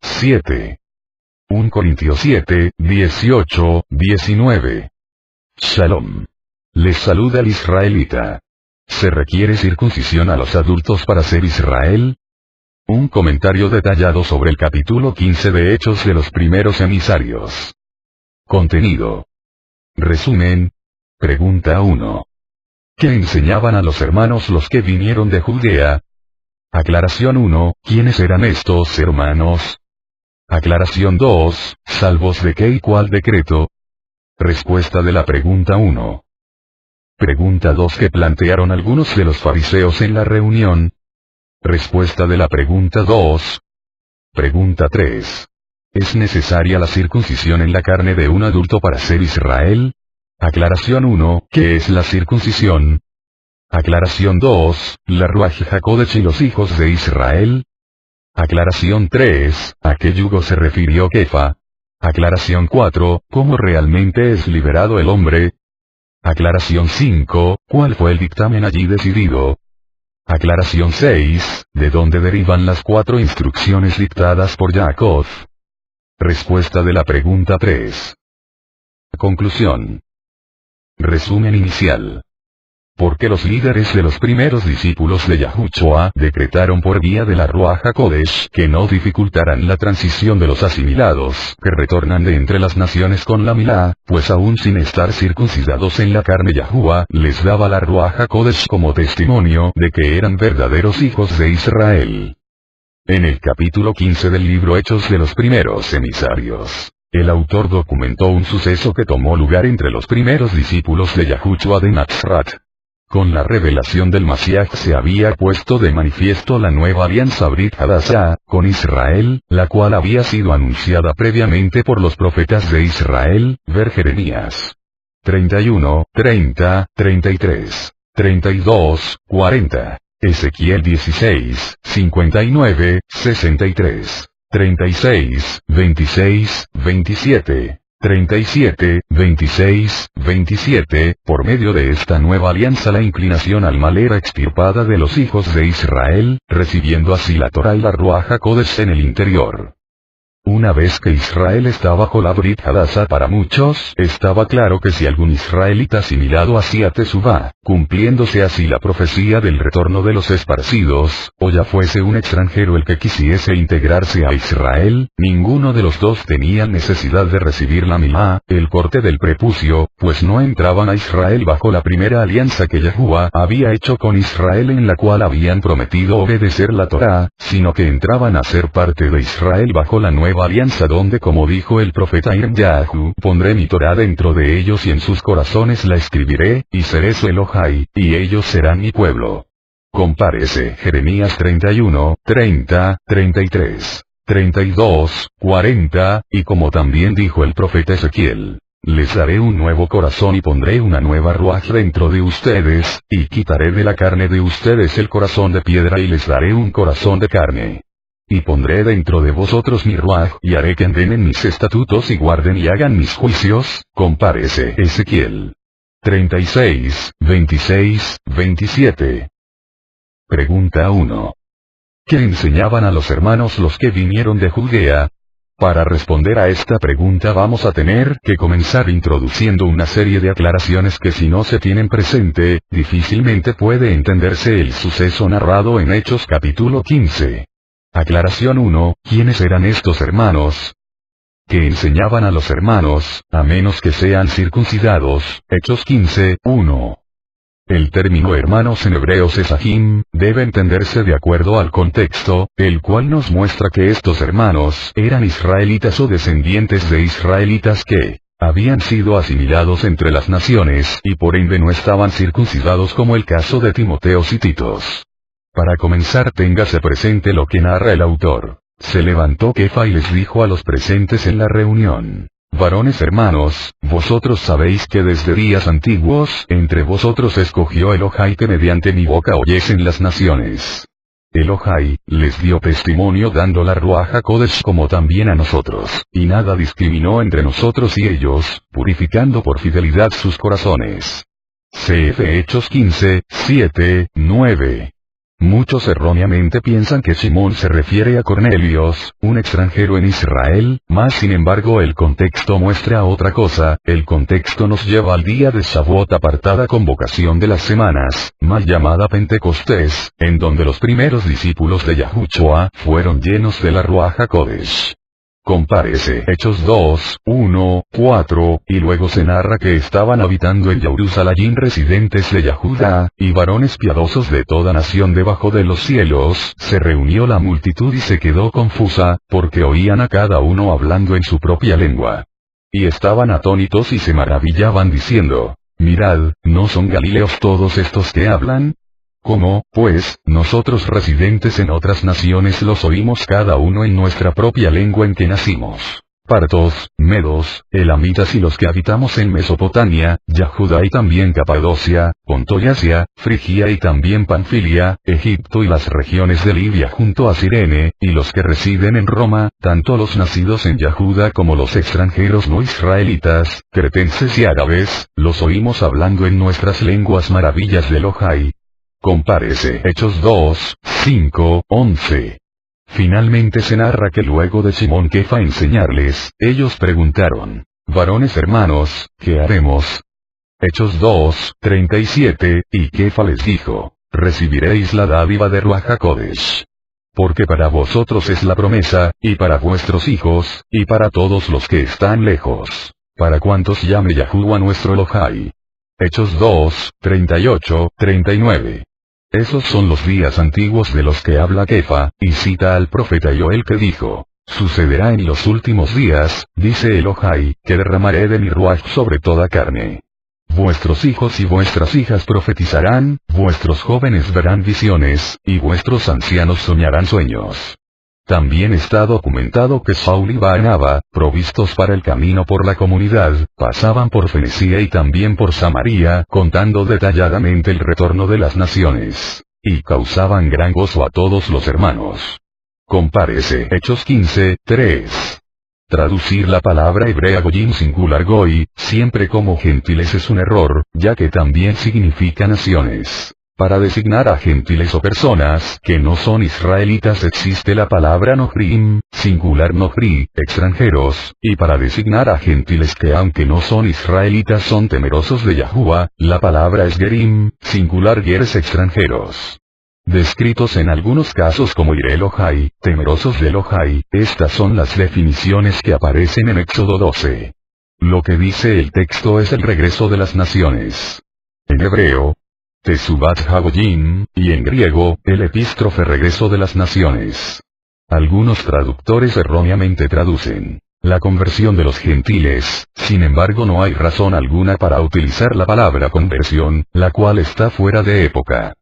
7. 1 Corintios 7, 18, 19. Shalom. Les saluda el israelita. ¿Se requiere circuncisión a los adultos para ser Israel? Un comentario detallado sobre el capítulo 15 de Hechos de los primeros emisarios. Contenido. Resumen. Pregunta 1. ¿Qué enseñaban a los hermanos los que vinieron de Judea? Aclaración 1. ¿Quiénes eran estos hermanos? Aclaración 2. ¿Salvos de qué y cuál decreto? Respuesta de la pregunta 1. Pregunta 2 que plantearon algunos de los fariseos en la reunión. Respuesta de la pregunta 2. Pregunta 3. ¿Es necesaria la circuncisión en la carne de un adulto para ser Israel? Aclaración 1. ¿Qué es la circuncisión? Aclaración 2. La Ruach HaKodesh y los hijos de Israel. Aclaración 3. ¿A qué yugo se refirió Kefa? Aclaración 4. ¿Cómo realmente es liberado el hombre? Aclaración 5. ¿Cuál fue el dictamen allí decidido? Aclaración 6. ¿De dónde derivan las 4 instrucciones dictadas por Jacob? Respuesta de la pregunta 3. Conclusión. Resumen inicial. ¿Por qué los líderes de los primeros discípulos de Yahushua decretaron por vía de la Ruach HaKodesh que no dificultaran la transición de los asimilados que retornan de entre las naciones con la Milá, pues aún sin estar circuncidados en la carne Yahuwah les daba la Ruach HaKodesh como testimonio de que eran verdaderos hijos de Israel? En el capítulo 15 del libro Hechos de los primeros emisarios, el autor documentó un suceso que tomó lugar entre los primeros discípulos de Yahushua de Nazaret. Con la revelación del Mashiach se había puesto de manifiesto la nueva alianza Brit Hadashah, con Israel, la cual había sido anunciada previamente por los profetas de Israel, ver Jeremías 31, 30, 33, 32, 40, Ezequiel 16, 59, 63, 36, 26, 27. 37, 26, 27, por medio de esta nueva alianza la inclinación al mal era extirpada de los hijos de Israel, recibiendo así la Torá y la Ruach HaKodesh en el interior. Una vez que Israel está bajo la Brit Hadashah, para muchos estaba claro que si algún israelita asimilado hacía Teshuvá, cumpliéndose así la profecía del retorno de los esparcidos, o ya fuese un extranjero el que quisiese integrarse a Israel, ninguno de los dos tenía necesidad de recibir la Milá, el corte del prepucio, pues no entraban a Israel bajo la primera alianza que Yahuwah había hecho con Israel, en la cual habían prometido obedecer la Torá, sino que entraban a ser parte de Israel bajo la nueva alianza, donde, como dijo el profeta Yirmiyahu, pondré mi Torá dentro de ellos y en sus corazones la escribiré, y seré su Elohai, y ellos serán mi pueblo. Compárese Jeremías 31, 30, 33, 32, 40, y como también dijo el profeta Ezequiel: les daré un nuevo corazón y pondré una nueva ruaj dentro de ustedes, y quitaré de la carne de ustedes el corazón de piedra y les daré un corazón de carne. Y pondré dentro de vosotros mi ruaj y haré que anden en mis estatutos y guarden y hagan mis juicios. Compárese Ezequiel 36, 26, 27. Pregunta 1. ¿Qué enseñaban a los hermanos los que vinieron de Judea? Para responder a esta pregunta vamos a tener que comenzar introduciendo una serie de aclaraciones que, si no se tienen presente, difícilmente puede entenderse el suceso narrado en Hechos capítulo 15. Aclaración 1. ¿Quiénes eran estos hermanos? ¿Qué enseñaban a los hermanos, a menos que sean circuncidados? Hechos 15, 1. El término hermanos en hebreos es ahim, debe entenderse de acuerdo al contexto, el cual nos muestra que estos hermanos eran israelitas o descendientes de israelitas que habían sido asimilados entre las naciones y por ende no estaban circuncidados, como el caso de Timoteos y Titos. Para comenzar, téngase presente lo que narra el autor. Se levantó Kefa y les dijo a los presentes en la reunión: varones hermanos, vosotros sabéis que desde días antiguos entre vosotros escogió Elohai que mediante mi boca oyesen las naciones. Elohai les dio testimonio dando la Ruach HaKodesh como también a nosotros, y nada discriminó entre nosotros y ellos, purificando por fidelidad sus corazones. CF Hechos 15, 7, 9. Muchos erróneamente piensan que Shimón se refiere a Cornelios, un extranjero en Israel, mas sin embargo el contexto muestra otra cosa. El contexto nos lleva al día de Shavuot, apartada convocación de las semanas, mal llamada Pentecostés, en donde los primeros discípulos de Yahushua fueron llenos de la Ruach HaKodesh. Compárese Hechos 2, 1, 4, y luego se narra que estaban habitando en Jerusalén residentes de Yahuda, y varones piadosos de toda nación debajo de los cielos. Se reunió la multitud y se quedó confusa, porque oían a cada uno hablando en su propia lengua. Y estaban atónitos y se maravillaban diciendo, mirad, ¿no son galileos todos estos que hablan? ¿Cómo, pues, nosotros residentes en otras naciones los oímos cada uno en nuestra propia lengua en que nacimos? Partos, medos, elamitas y los que habitamos en Mesopotamia, Judá y también Capadocia, Ponto y Asia, Frigia y también Panfilia, Egipto y las regiones de Libia junto a Cirene, y los que residen en Roma, tanto los nacidos en Judá como los extranjeros no israelitas, cretenses y árabes, los oímos hablando en nuestras lenguas maravillas de Elohai. Compárese Hechos 2, 5, 11. Finalmente se narra que luego de Simón Kefa enseñarles, ellos preguntaron, varones hermanos, ¿qué haremos? Hechos 2, 37, y Kefa les dijo, recibiréis la dádiva de Ruach HaKodesh. Porque para vosotros es la promesa, y para vuestros hijos, y para todos los que están lejos, para cuantos llame Yahuwah nuestro Elohai. Hechos 2, 38, 39. Esos son los días antiguos de los que habla Kefa, y cita al profeta Joel que dijo, sucederá en los últimos días, dice Elohai, que derramaré de mi ruach sobre toda carne. Vuestros hijos y vuestras hijas profetizarán, vuestros jóvenes verán visiones, y vuestros ancianos soñarán sueños. También está documentado que Saúl y Barnaba, provistos para el camino por la comunidad, pasaban por Fenicia y también por Samaria, contando detalladamente el retorno de las naciones. Y causaban gran gozo a todos los hermanos. Compárese Hechos 15, 3. Traducir la palabra hebrea goyim singular goy, siempre como gentiles es un error, ya que también significa naciones. Para designar a gentiles o personas que no son israelitas existe la palabra nohrim, singular nohri, extranjeros, y para designar a gentiles que aunque no son israelitas son temerosos de Yahuwah, la palabra es gerim, singular geres extranjeros. Descritos en algunos casos como Ire Elohai, temerosos de Elohai, estas son las definiciones que aparecen en Éxodo 12. Lo que dice el texto es el regreso de las naciones. En hebreo, Tesubat Hagoyim, y en griego, el epístrofe regreso de las naciones. Algunos traductores erróneamente traducen la conversión de los gentiles, sin embargo no hay razón alguna para utilizar la palabra conversión, la cual está fuera de época.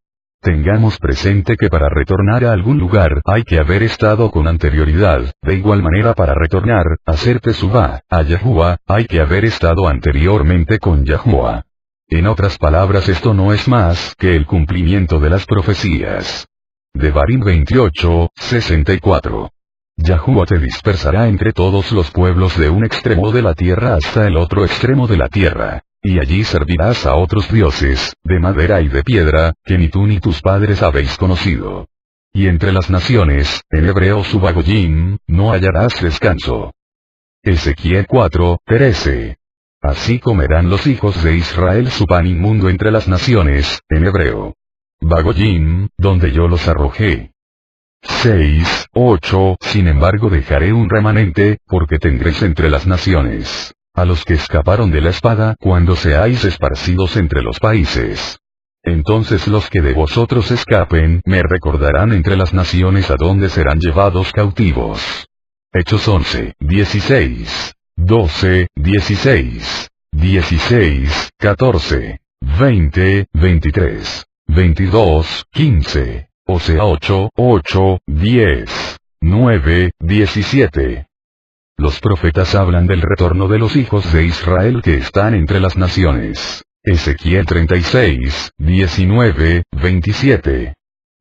Tengamos presente que para retornar a algún lugar hay que haber estado con anterioridad, de igual manera para retornar, hacer tesubá, a Yahuwah, hay que haber estado anteriormente con Yahuwah. En otras palabras esto no es más que el cumplimiento de las profecías. Devarim 28, 64. Yahuwah te dispersará entre todos los pueblos de un extremo de la tierra hasta el otro extremo de la tierra, y allí servirás a otros dioses, de madera y de piedra, que ni tú ni tus padres habéis conocido. Y entre las naciones, en hebreo subagoyim, no hallarás descanso. Ezequiel 4, 13. Así comerán los hijos de Israel su pan inmundo entre las naciones, en hebreo. Bagoyim, donde yo los arrojé. 6, 8. Sin embargo dejaré un remanente, porque tendréis entre las naciones a los que escaparon de la espada cuando seáis esparcidos entre los países. Entonces los que de vosotros escapen me recordarán entre las naciones a donde serán llevados cautivos. Hechos 11, 16. 12, 16, 16, 14, 20, 23, 22, 15, Osea 8, 8, 10, 9, 17. Los profetas hablan del retorno de los hijos de Israel que están entre las naciones. Ezequiel 36, 19, 27.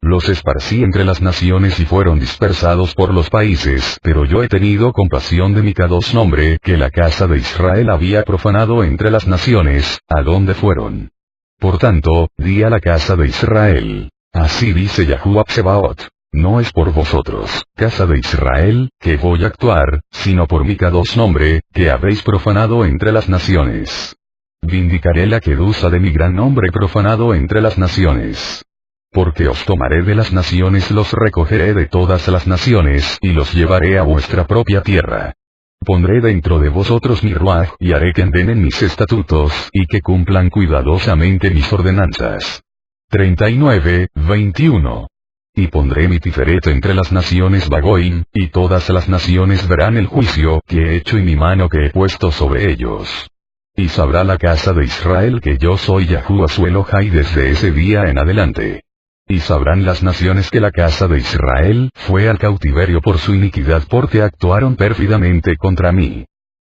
Los esparcí entre las naciones y fueron dispersados por los países, pero yo he tenido compasión de mi Kadosh nombre que la casa de Israel había profanado entre las naciones, a donde fueron. Por tanto, di a la casa de Israel, Así dice Yahuwah Tsebaot. No es por vosotros, casa de Israel, que voy a actuar, sino por mi Kadosh nombre, que habéis profanado entre las naciones. Vindicaré la quedusa de mi gran nombre profanado entre las naciones. Porque os tomaré de las naciones, los recogeré de todas las naciones, y los llevaré a vuestra propia tierra. Pondré dentro de vosotros mi ruaj, y haré que anden en mis estatutos, y que cumplan cuidadosamente mis ordenanzas. 39:21. Y pondré mi tiferet entre las naciones Bagoim, y todas las naciones verán el juicio que he hecho y mi mano que he puesto sobre ellos. Y sabrá la casa de Israel que yo soy Yahuwah su Elohai desde ese día en adelante. Y sabrán las naciones que la casa de Israel fue al cautiverio por su iniquidad porque actuaron pérfidamente contra mí.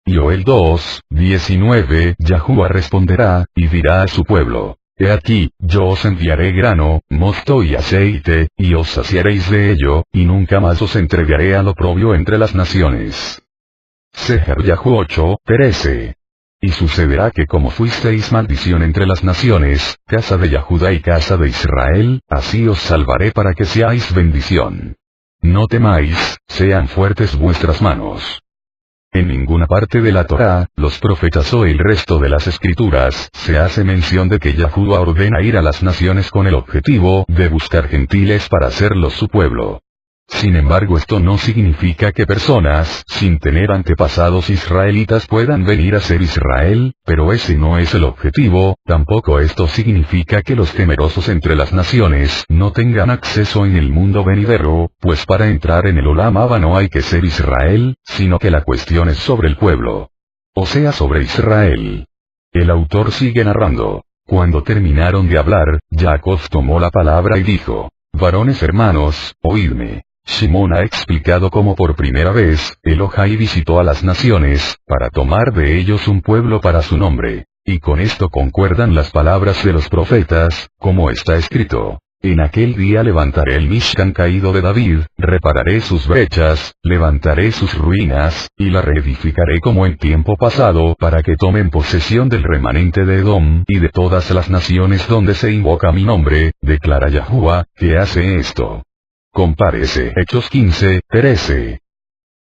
Joel 2:19. Yahuwah responderá, y dirá a su pueblo. He aquí, yo os enviaré grano, mosto y aceite, y os saciaréis de ello, y nunca más os entregaré al oprobio entre las naciones. Seher Yahu 8:13. Y sucederá que como fuisteis maldición entre las naciones, casa de Yahudá y casa de Israel, así os salvaré para que seáis bendición. No temáis, sean fuertes vuestras manos. En ninguna parte de la Torá, los profetas o el resto de las escrituras, se hace mención de que Yahuwah ordena ir a las naciones con el objetivo de buscar gentiles para hacerlos su pueblo. Sin embargo, esto no significa que personas, sin tener antepasados israelitas puedan venir a ser Israel, pero ese no es el objetivo, tampoco esto significa que los temerosos entre las naciones no tengan acceso en el mundo venidero, pues para entrar en el Olam Abba no hay que ser Israel, sino que la cuestión es sobre el pueblo. O sea, sobre Israel. El autor sigue narrando. Cuando terminaron de hablar, Jacob tomó la palabra y dijo, varones hermanos, oídme. Shimón ha explicado cómo por primera vez, Elohai visitó a las naciones, para tomar de ellos un pueblo para su nombre. Y con esto concuerdan las palabras de los profetas, como está escrito. En aquel día levantaré el Mishkan caído de David, repararé sus brechas, levantaré sus ruinas, y la reedificaré como en tiempo pasado para que tomen posesión del remanente de Edom y de todas las naciones donde se invoca mi nombre, declara Yahuwah, que hace esto. Compárese Hechos 15:13.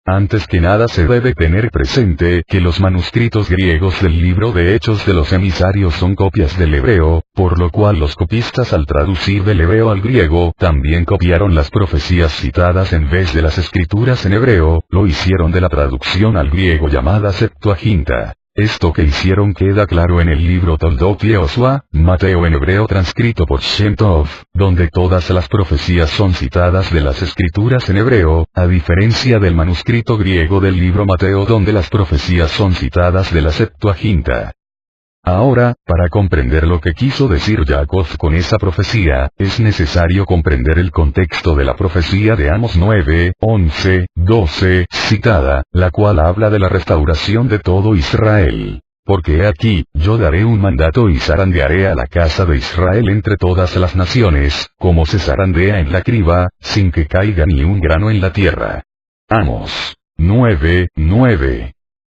Antes que nada se debe tener presente que los manuscritos griegos del libro de Hechos de los emisarios son copias del hebreo, por lo cual los copistas al traducir del hebreo al griego también copiaron las profecías citadas en vez de las escrituras en hebreo, lo hicieron de la traducción al griego llamada Septuaginta. Esto que hicieron queda claro en el libro Toldot Yehoshua, Mateo en hebreo transcrito por Shem Tov, donde todas las profecías son citadas de las escrituras en hebreo, a diferencia del manuscrito griego del libro Mateo donde las profecías son citadas de la Septuaginta. Ahora, para comprender lo que quiso decir Jacob con esa profecía, es necesario comprender el contexto de la profecía de Amos 9:11-12, citada, la cual habla de la restauración de todo Israel. Porque he aquí, yo daré un mandato y zarandearé a la casa de Israel entre todas las naciones, como se zarandea en la criba, sin que caiga ni un grano en la tierra. Amos 9:9.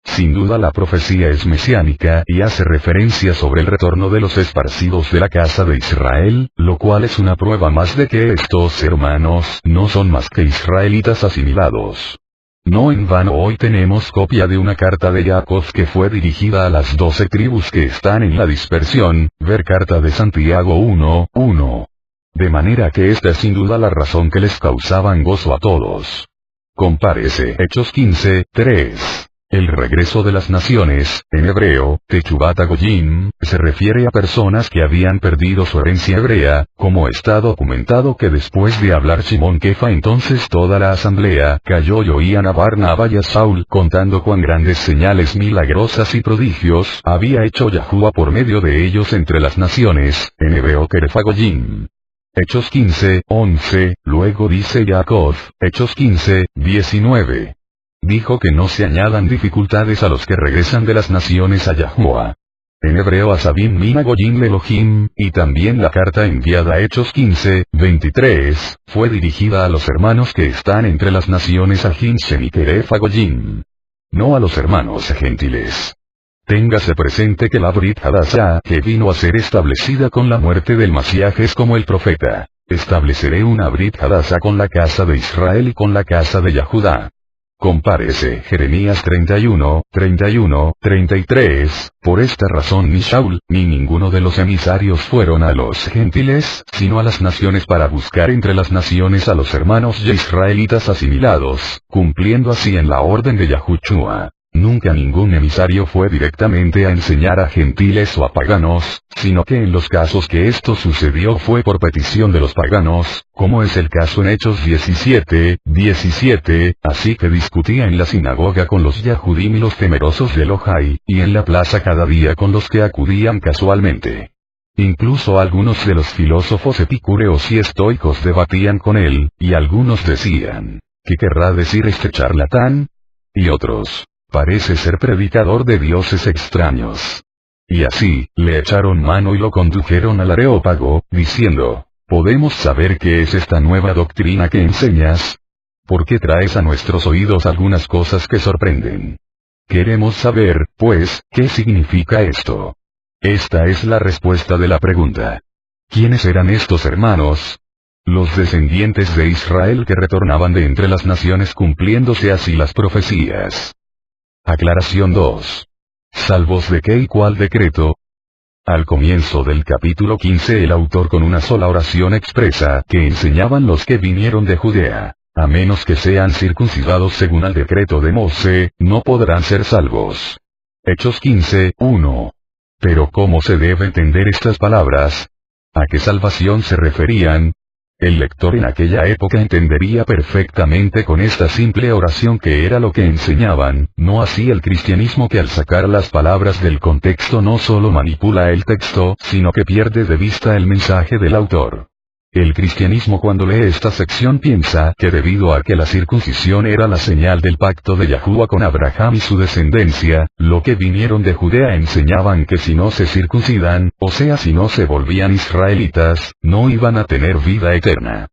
Sin duda la profecía es mesiánica y hace referencia sobre el retorno de los esparcidos de la casa de Israel, lo cual es una prueba más de que estos hermanos no son más que israelitas asimilados. No en vano hoy tenemos copia de una carta de Jacob que fue dirigida a las 12 tribus que están en la dispersión, ver carta de Santiago 1:1. De manera que esta es sin duda la razón que les causaban gozo a todos. Compárese Hechos 15:3. El regreso de las naciones, en hebreo, Techubat Goyim, se refiere a personas que habían perdido su herencia hebrea, como está documentado que después de hablar Shimón Kefa entonces toda la asamblea cayó y oían a Barnabá y a Saúl contando cuán grandes señales milagrosas y prodigios había hecho Yahuwah por medio de ellos entre las naciones, en hebreo Kerefa Goyim. Hechos 15:11, luego dice Jacob, Hechos 15:19. Dijo que no se añadan dificultades a los que regresan de las naciones a Yahuwah. En hebreo a Sabim Mina Goyim Elohim, y también la carta enviada a Hechos 15:23, fue dirigida a los hermanos que están entre las naciones a Hinshem y Kerefa Goyim. No a los hermanos gentiles. Téngase presente que la Brit Hadashah que vino a ser establecida con la muerte del Mashiach es como el profeta. Estableceré una Brit Hadasá con la casa de Israel y con la casa de Yahudá. Compárese Jeremías 31, 33, por esta razón ni Shaul, ni ninguno de los emisarios fueron a los gentiles, sino a las naciones para buscar entre las naciones a los hermanos y israelitas asimilados, cumpliendo así en la orden de Yahushua. Nunca ningún emisario fue directamente a enseñar a gentiles o a paganos, sino que en los casos que esto sucedió fue por petición de los paganos, como es el caso en Hechos 17, así que discutía en la sinagoga con los Yahudim y los temerosos de Elohai, y en la plaza cada día con los que acudían casualmente. Incluso algunos de los filósofos epicúreos y estoicos debatían con él, y algunos decían, ¿qué querrá decir este charlatán? Y otros, parece ser predicador de dioses extraños. Y así, le echaron mano y lo condujeron al Areópago, diciendo, ¿podemos saber qué es esta nueva doctrina que enseñas? ¿Por qué traes a nuestros oídos algunas cosas que sorprenden? Queremos saber, pues, ¿qué significa esto? Esta es la respuesta de la pregunta. ¿Quiénes eran estos hermanos? Los descendientes de Israel que retornaban de entre las naciones cumpliéndose así las profecías. Aclaración 2. ¿Salvos de qué y cuál decreto? Al comienzo del capítulo 15 el autor con una sola oración expresa que enseñaban los que vinieron de Judea, a menos que sean circuncidados según el decreto de Mosé, no podrán ser salvos. Hechos 15, 1. Pero ¿cómo se debe entender estas palabras? ¿A qué salvación se referían? El lector en aquella época entendería perfectamente con esta simple oración que era lo que enseñaban, no así el cristianismo que al sacar las palabras del contexto no solo manipula el texto, sino que pierde de vista el mensaje del autor. El cristianismo cuando lee esta sección piensa que debido a que la circuncisión era la señal del pacto de Yahuwah con Abraham y su descendencia, lo que vinieron de Judea enseñaban que si no se circuncidan, o sea si no se volvían israelitas, no iban a tener vida eterna.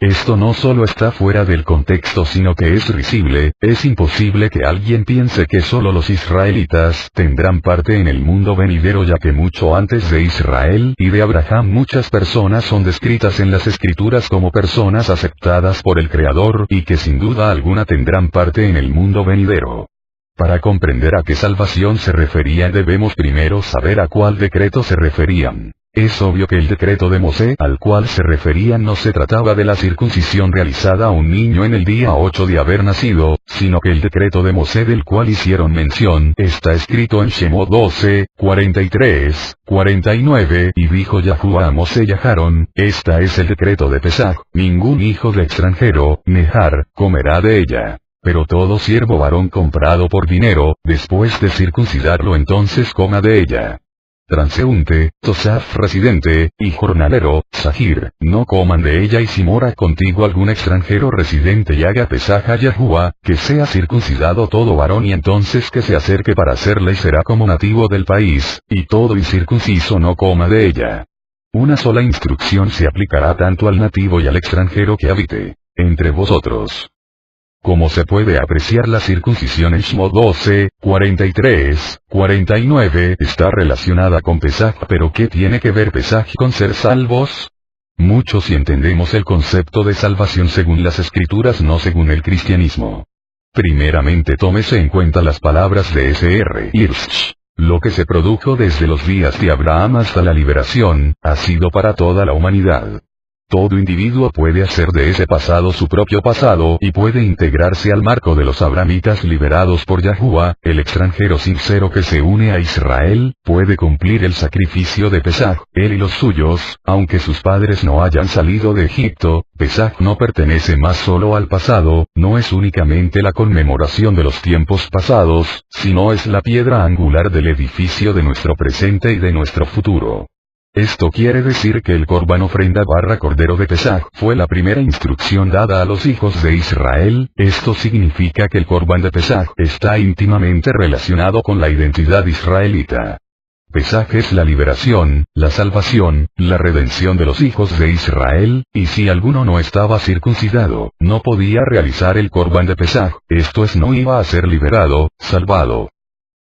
Esto no solo está fuera del contexto sino que es risible, es imposible que alguien piense que solo los israelitas tendrán parte en el mundo venidero ya que mucho antes de Israel y de Abraham muchas personas son descritas en las escrituras como personas aceptadas por el Creador y que sin duda alguna tendrán parte en el mundo venidero. Para comprender a qué salvación se referían debemos primero saber a cuál decreto se referían. Es obvio que el decreto de Mosé al cual se referían no se trataba de la circuncisión realizada a un niño en el día 8 de haber nacido, sino que el decreto de Mosé del cual hicieron mención está escrito en Shemot 12, 43, 49 y dijo Yahuwah a Mosé y a Aarón, esta es el decreto de Pesaj, ningún hijo de extranjero, Nehar, comerá de ella. Pero todo siervo varón comprado por dinero, después de circuncidarlo entonces coma de ella. Transeúnte, tosaf residente, y jornalero, sahir, no coman de ella y si mora contigo algún extranjero residente y haga pesaj a Yahuwah, que sea circuncidado todo varón y entonces que se acerque para hacerle y será como nativo del país, y todo incircunciso no coma de ella. Una sola instrucción se aplicará tanto al nativo y al extranjero que habite entre vosotros. Como se puede apreciar la circuncisión en Shemot 12, 43, 49 está relacionada con Pesaj, pero ¿qué tiene que ver Pesaj con ser salvos? Muchos y entendemos el concepto de salvación según las escrituras no según el cristianismo. Primeramente tómese en cuenta las palabras de S.R. Hirsch. Lo que se produjo desde los días de Abraham hasta la liberación, ha sido para toda la humanidad. Todo individuo puede hacer de ese pasado su propio pasado y puede integrarse al marco de los abramitas liberados por Yahuwah, el extranjero sincero que se une a Israel, puede cumplir el sacrificio de Pesaj, él y los suyos, aunque sus padres no hayan salido de Egipto. Pesaj no pertenece más solo al pasado, no es únicamente la conmemoración de los tiempos pasados, sino es la piedra angular del edificio de nuestro presente y de nuestro futuro. Esto quiere decir que el Corban ofrenda / cordero de Pesaj fue la primera instrucción dada a los hijos de Israel. Esto significa que el Corban de Pesaj está íntimamente relacionado con la identidad israelita. Pesaj es la liberación, la salvación, la redención de los hijos de Israel, y si alguno no estaba circuncidado, no podía realizar el Corban de Pesaj, esto es no iba a ser liberado, salvado.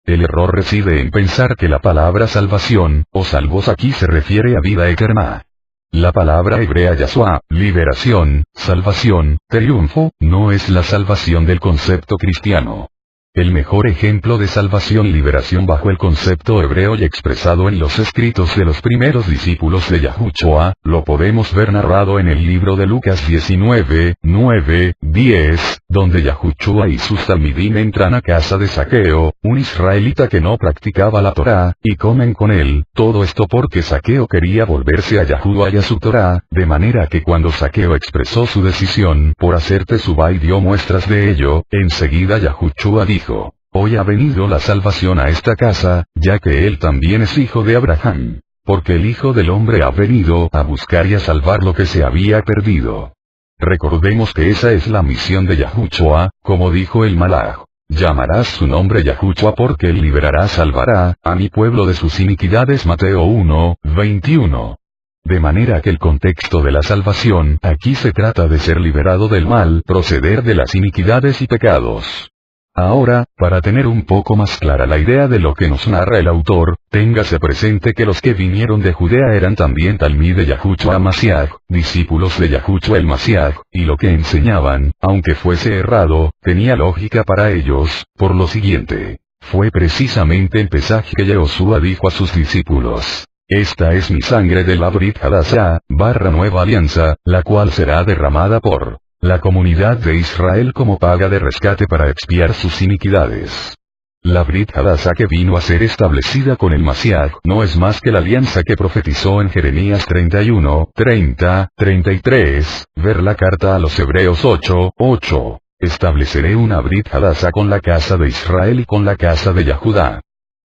El error reside en pensar que la palabra salvación, o salvos aquí se refiere a vida eterna. La palabra hebrea Yahshua, liberación, salvación, triunfo, no es la salvación del concepto cristiano. El mejor ejemplo de salvación y liberación bajo el concepto hebreo y expresado en los escritos de los primeros discípulos de Yahushua, lo podemos ver narrado en el libro de Lucas 19, 9, 10, donde Yahushua y sus talmidim entran a casa de Zaqueo, un israelita que no practicaba la Torá, y comen con él, todo esto porque Zaqueo quería volverse a Yahushua y a su Torá, de manera que cuando Zaqueo expresó su decisión por hacer tesubá y dio muestras de ello, enseguida Yahushua dijo: hoy ha venido la salvación a esta casa, ya que él también es hijo de Abraham, porque el Hijo del Hombre ha venido a buscar y a salvar lo que se había perdido. Recordemos que esa es la misión de Yahushua, como dijo el Malaj. Llamarás su nombre Yahushua porque él liberará, salvará a mi pueblo de sus iniquidades. Mateo 1, 21. De manera que el contexto de la salvación aquí se trata de ser liberado del mal proceder de las iniquidades y pecados. Ahora, para tener un poco más clara la idea de lo que nos narra el autor, téngase presente que los que vinieron de Judea eran también talmid de Yahushua Mashiach, discípulos de Yahushua el Mashiach, y lo que enseñaban, aunque fuese errado, tenía lógica para ellos, por lo siguiente. Fue precisamente el Pesaj que Yahushua dijo a sus discípulos: esta es mi sangre de la Brit Hadashah, nueva alianza, la cual será derramada por la comunidad de Israel como paga de rescate para expiar sus iniquidades. La Brit Hadashah que vino a ser establecida con el Mashiach no es más que la alianza que profetizó en Jeremías 31, 30, 33, ver la carta a los Hebreos 8, 8. Estableceré una Brit Hadashah con la casa de Israel y con la casa de Yahudá.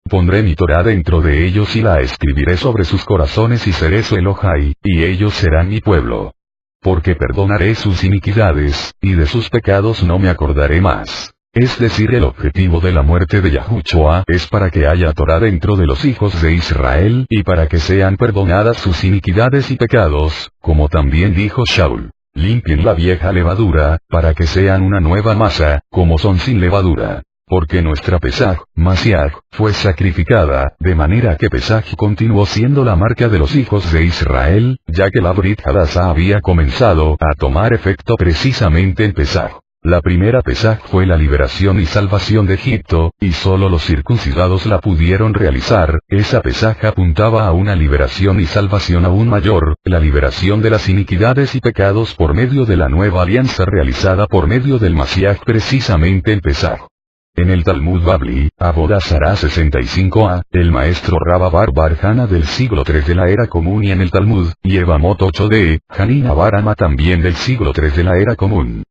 Pondré mi Torá dentro de ellos y la escribiré sobre sus corazones y seré su Elohai, y ellos serán mi pueblo. Porque perdonaré sus iniquidades, y de sus pecados no me acordaré más. Es decir, el objetivo de la muerte de Yahushua es para que haya Torá dentro de los hijos de Israel y para que sean perdonadas sus iniquidades y pecados, como también dijo Shaul. Limpien la vieja levadura, para que sean una nueva masa, como son sin levadura. Porque nuestra Pesaj, Mashiach, fue sacrificada, de manera que Pesaj continuó siendo la marca de los hijos de Israel, ya que la Brit Hadashah había comenzado a tomar efecto precisamente en Pesaj. La primera Pesaj fue la liberación y salvación de Egipto, y solo los circuncidados la pudieron realizar. Esa Pesaj apuntaba a una liberación y salvación aún mayor, la liberación de las iniquidades y pecados por medio de la nueva alianza realizada por medio del Mashiach precisamente en Pesaj. En el Talmud Babli, Avodah Zará 65a, el maestro Rabba Bar Hana del siglo III de la era común, y en el Talmud, Yevamot 8d, Hanina Bar Ama también del siglo III de la era común.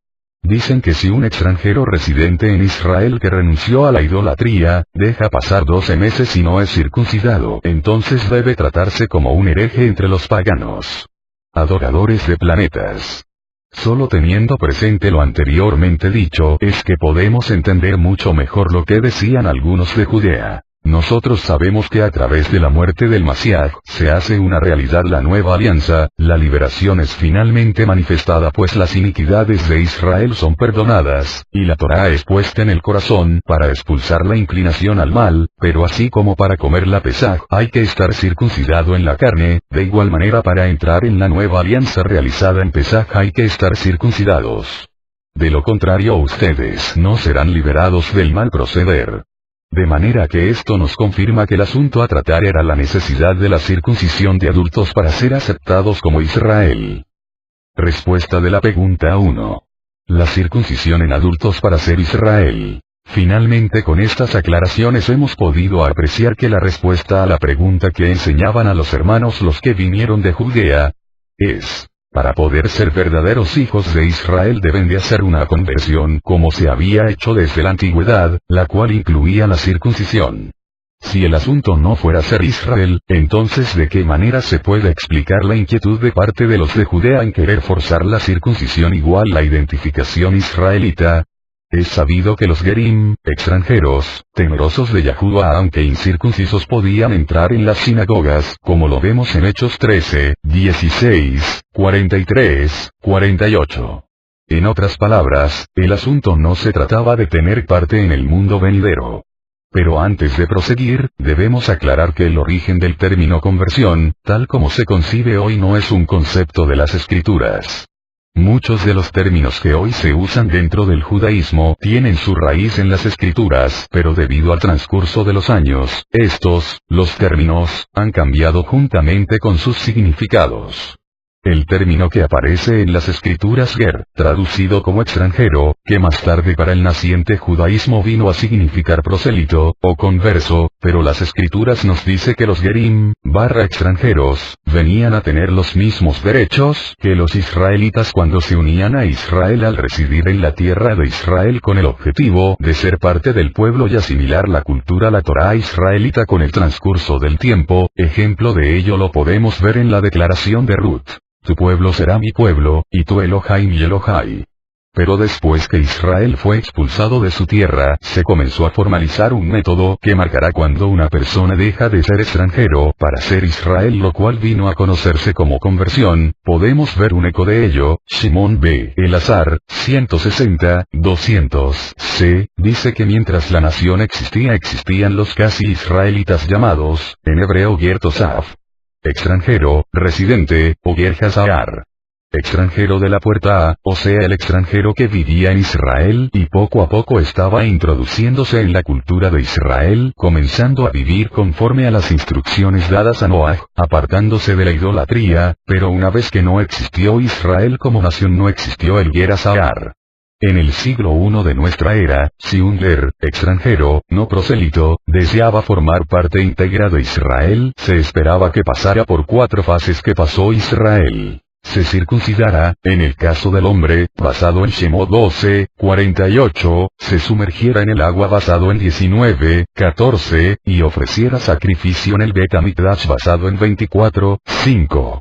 Dicen que si un extranjero residente en Israel que renunció a la idolatría, deja pasar 12 meses y no es circuncidado, entonces debe tratarse como un hereje entre los paganos. Adoradores de planetas. Solo teniendo presente lo anteriormente dicho es que podemos entender mucho mejor lo que decían algunos de Judea. Nosotros sabemos que a través de la muerte del Mashiach se hace una realidad la nueva alianza, la liberación es finalmente manifestada pues las iniquidades de Israel son perdonadas, y la Torá es puesta en el corazón para expulsar la inclinación al mal, pero así como para comer la Pesaj hay que estar circuncidado en la carne, de igual manera para entrar en la nueva alianza realizada en Pesaj hay que estar circuncidados. De lo contrario ustedes no serán liberados del mal proceder. De manera que esto nos confirma que el asunto a tratar era la necesidad de la circuncisión de adultos para ser aceptados como Israel. Respuesta de la pregunta 1. La circuncisión en adultos para ser Israel. Finalmente con estas aclaraciones hemos podido apreciar que la respuesta a la pregunta que enseñaban a los hermanos los que vinieron de Judea es: para poder ser verdaderos hijos de Israel deben de hacer una conversión como se había hecho desde la antigüedad, la cual incluía la circuncisión. Si el asunto no fuera ser Israel, entonces ¿de qué manera se puede explicar la inquietud de parte de los de Judea en querer forzar la circuncisión igual la identificación israelita? Es sabido que los Gerim, extranjeros, temerosos de Yahushua aunque incircuncisos podían entrar en las sinagogas, como lo vemos en Hechos 13, 16, 43, 48. En otras palabras, el asunto no se trataba de tener parte en el mundo venidero. Pero antes de proseguir, debemos aclarar que el origen del término conversión, tal como se concibe hoy, no es un concepto de las Escrituras. Muchos de los términos que hoy se usan dentro del judaísmo tienen su raíz en las Escrituras, pero debido al transcurso de los años, los términos, han cambiado juntamente con sus significados. El término que aparece en las Escrituras ger, traducido como extranjero, que más tarde para el naciente judaísmo vino a significar prosélito, o converso, pero las Escrituras nos dice que los gerim, extranjeros, venían a tener los mismos derechos que los israelitas cuando se unían a Israel al residir en la tierra de Israel con el objetivo de ser parte del pueblo y asimilar la cultura, la Torá israelita con el transcurso del tiempo. Ejemplo de ello lo podemos ver en la declaración de Ruth. Tu pueblo será mi pueblo, y tu Elohai mi Elohai. Pero después que Israel fue expulsado de su tierra, se comenzó a formalizar un método que marcará cuando una persona deja de ser extranjero para ser Israel, lo cual vino a conocerse como conversión. Podemos ver un eco de ello. Shimon B. Elazar, 160-200 c. dice que mientras la nación existían los casi israelitas llamados, en hebreo ger tosaf, extranjero, residente, o ger hazar, extranjero de la puerta A, o sea el extranjero que vivía en Israel y poco a poco estaba introduciéndose en la cultura de Israel, comenzando a vivir conforme a las instrucciones dadas a Noaj, apartándose de la idolatría, pero una vez que no existió Israel como nación no existió el ger hazar. En el siglo I de nuestra era, si un ger, extranjero, no prosélito, deseaba formar parte íntegra de Israel, se esperaba que pasara por 4 fases que pasó Israel. Se circuncidara, en el caso del hombre, basado en Shemot 12:48, se sumergiera en el agua basado en 19:14, y ofreciera sacrificio en el Bet Hamikdash basado en 24:5.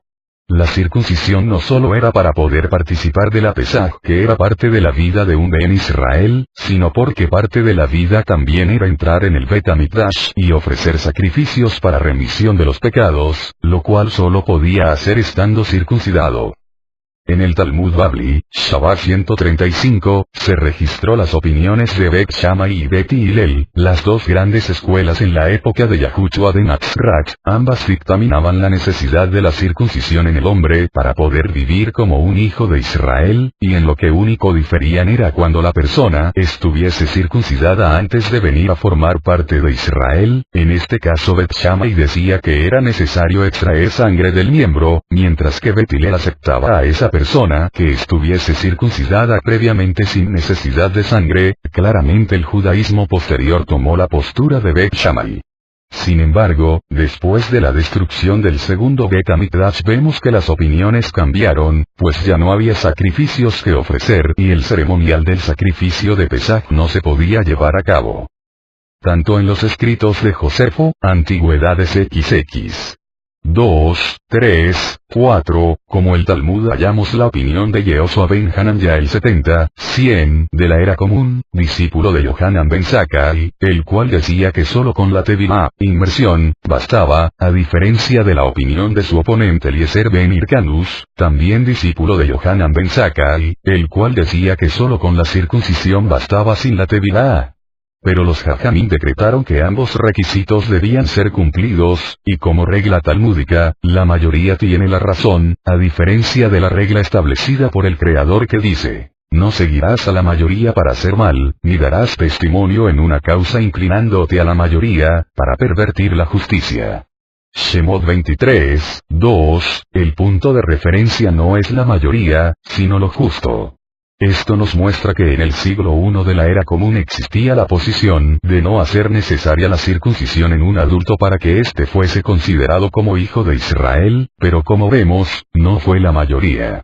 La circuncisión no solo era para poder participar de la Pesaj, que era parte de la vida de un Ben Israel, sino porque parte de la vida también era entrar en el Bet Hamikdash y ofrecer sacrificios para remisión de los pecados, lo cual solo podía hacer estando circuncidado. En el Talmud Babli, Shabbat 135, se registró las opiniones de Bet Shammai y Bet Hillel, las dos grandes escuelas en la época de Yahushua de Natzrak. Ambas dictaminaban la necesidad de la circuncisión en el hombre para poder vivir como un hijo de Israel, y en lo que único diferían era cuando la persona estuviese circuncidada antes de venir a formar parte de Israel. En este caso Bet Shammai decía que era necesario extraer sangre del miembro, mientras que Bet Hillel aceptaba a esa persona que estuviese circuncidada previamente sin necesidad de sangre. Claramente el judaísmo posterior tomó la postura de Bet Shammai. Sin embargo, después de la destrucción del segundo Bet Hamikdash vemos que las opiniones cambiaron, pues ya no había sacrificios que ofrecer y el ceremonial del sacrificio de Pesaj no se podía llevar a cabo. Tanto en los escritos de Josefo, Antigüedades XX 2, 3, 4, como el Talmud hallamos la opinión de Yehoshua ben Hanania el 70-100 de la era común, discípulo de Yohanan ben Zakkai, el cual decía que solo con la tevilá, inmersión, bastaba, a diferencia de la opinión de su oponente Eliezer ben Hircanus, también discípulo de Yohanan ben Zakkai, el cual decía que solo con la circuncisión bastaba sin la tevilá. Pero los Jajamim decretaron que ambos requisitos debían ser cumplidos, y como regla talmúdica, la mayoría tiene la razón, a diferencia de la regla establecida por el Creador que dice, no seguirás a la mayoría para hacer mal, ni darás testimonio en una causa inclinándote a la mayoría, para pervertir la justicia. Shemot 23:2, el punto de referencia no es la mayoría, sino lo justo. Esto nos muestra que en el siglo I de la era común existía la posición de no hacer necesaria la circuncisión en un adulto para que éste fuese considerado como hijo de Israel, pero como vemos, no fue la mayoría.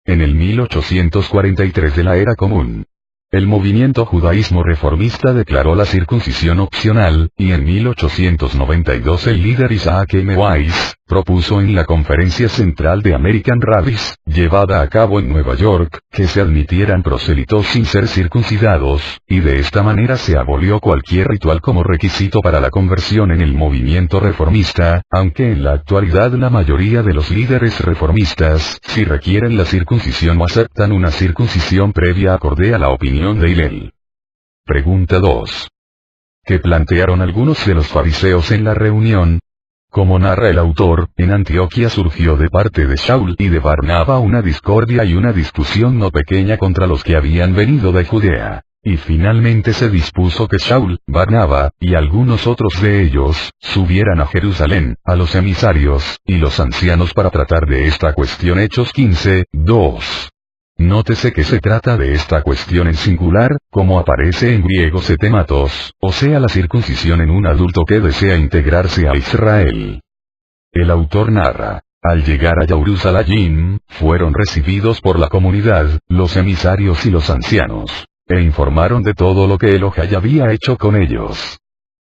En el 1843 de la era común, el movimiento judaísmo reformista declaró la circuncisión opcional, y en 1892 el líder Isaac M. Weiss propuso en la Conferencia Central de American Rabbis, llevada a cabo en Nueva York, que se admitieran prosélitos sin ser circuncidados, y de esta manera se abolió cualquier ritual como requisito para la conversión en el movimiento reformista, aunque en la actualidad la mayoría de los líderes reformistas, si requieren la circuncisión o aceptan una circuncisión previa acorde a la opinión de Hillel. Pregunta 2. que plantearon algunos de los fariseos en la reunión. Como narra el autor, en Antioquía surgió de parte de Shaul y de Barnaba una discordia y una discusión no pequeña contra los que habían venido de Judea. Y finalmente se dispuso que Shaul, Barnaba, y algunos otros de ellos, subieran a Jerusalén, a los emisarios, y los ancianos para tratar de esta cuestión. Hechos 15, 2. Nótese que se trata de esta cuestión en singular, como aparece en griego setematos, o sea la circuncisión en un adulto que desea integrarse a Israel. El autor narra. Al llegar a Jerusalén, fueron recibidos por la comunidad, los emisarios y los ancianos, e informaron de todo lo que Elohai había hecho con ellos.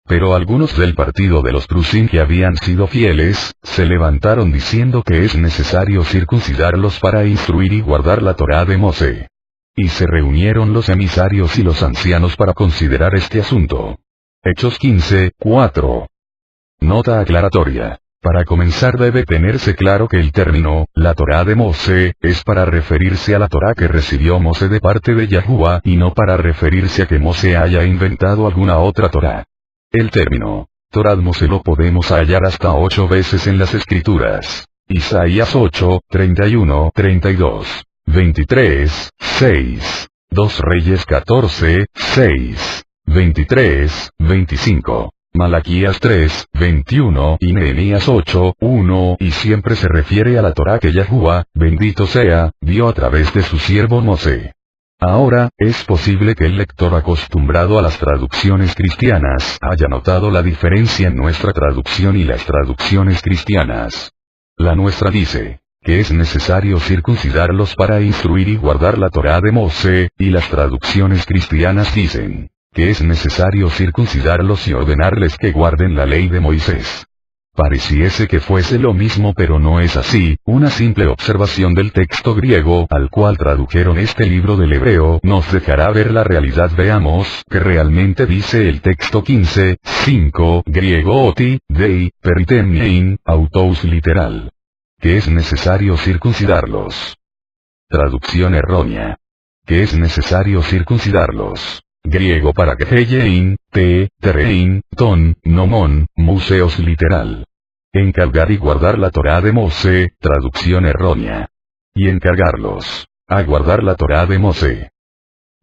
Pero algunos del partido de los Prusim que habían sido fieles, se levantaron diciendo que es necesario circuncidarlos para instruir y guardar la Torá de Mosé. Y se reunieron los emisarios y los ancianos para considerar este asunto. Hechos 15, 4. Nota aclaratoria. Para comenzar debe tenerse claro que el término, la Torá de Mosé, es para referirse a la Torá que recibió Mosé de parte de Yahuwah y no para referirse a que Mosé haya inventado alguna otra Torá. El término, Torá de Mosé lo podemos hallar hasta 8 veces en las Escrituras. Isaías 8, 31, 32, 23, 6. 2 Reyes 14, 6, 23, 25. Malaquías 3, 21 y Nehemías 8, 1 y siempre se refiere a la Torá que Yahuwah, bendito sea, dio a través de su siervo Mosé. Ahora, es posible que el lector acostumbrado a las traducciones cristianas haya notado la diferencia en nuestra traducción y las traducciones cristianas. La nuestra dice, que es necesario circuncidarlos para instruir y guardar la Torá de Mosé, y las traducciones cristianas dicen, que es necesario circuncidarlos y ordenarles que guarden la ley de Moisés. Pareciese que fuese lo mismo, pero no es así. Una simple observación del texto griego al cual tradujeron este libro del hebreo nos dejará ver la realidad. Veamos que realmente dice el texto 15, 5, griego oti, dei, peritemnein, autos literal. Que es necesario circuncidarlos. Traducción errónea. Que es necesario circuncidarlos. Griego para geyein, terein, ton, nomon, museos literal. Encargar y guardar la Torá de Mosé, traducción errónea. Y encargarlos, a guardar la Torá de Mosé.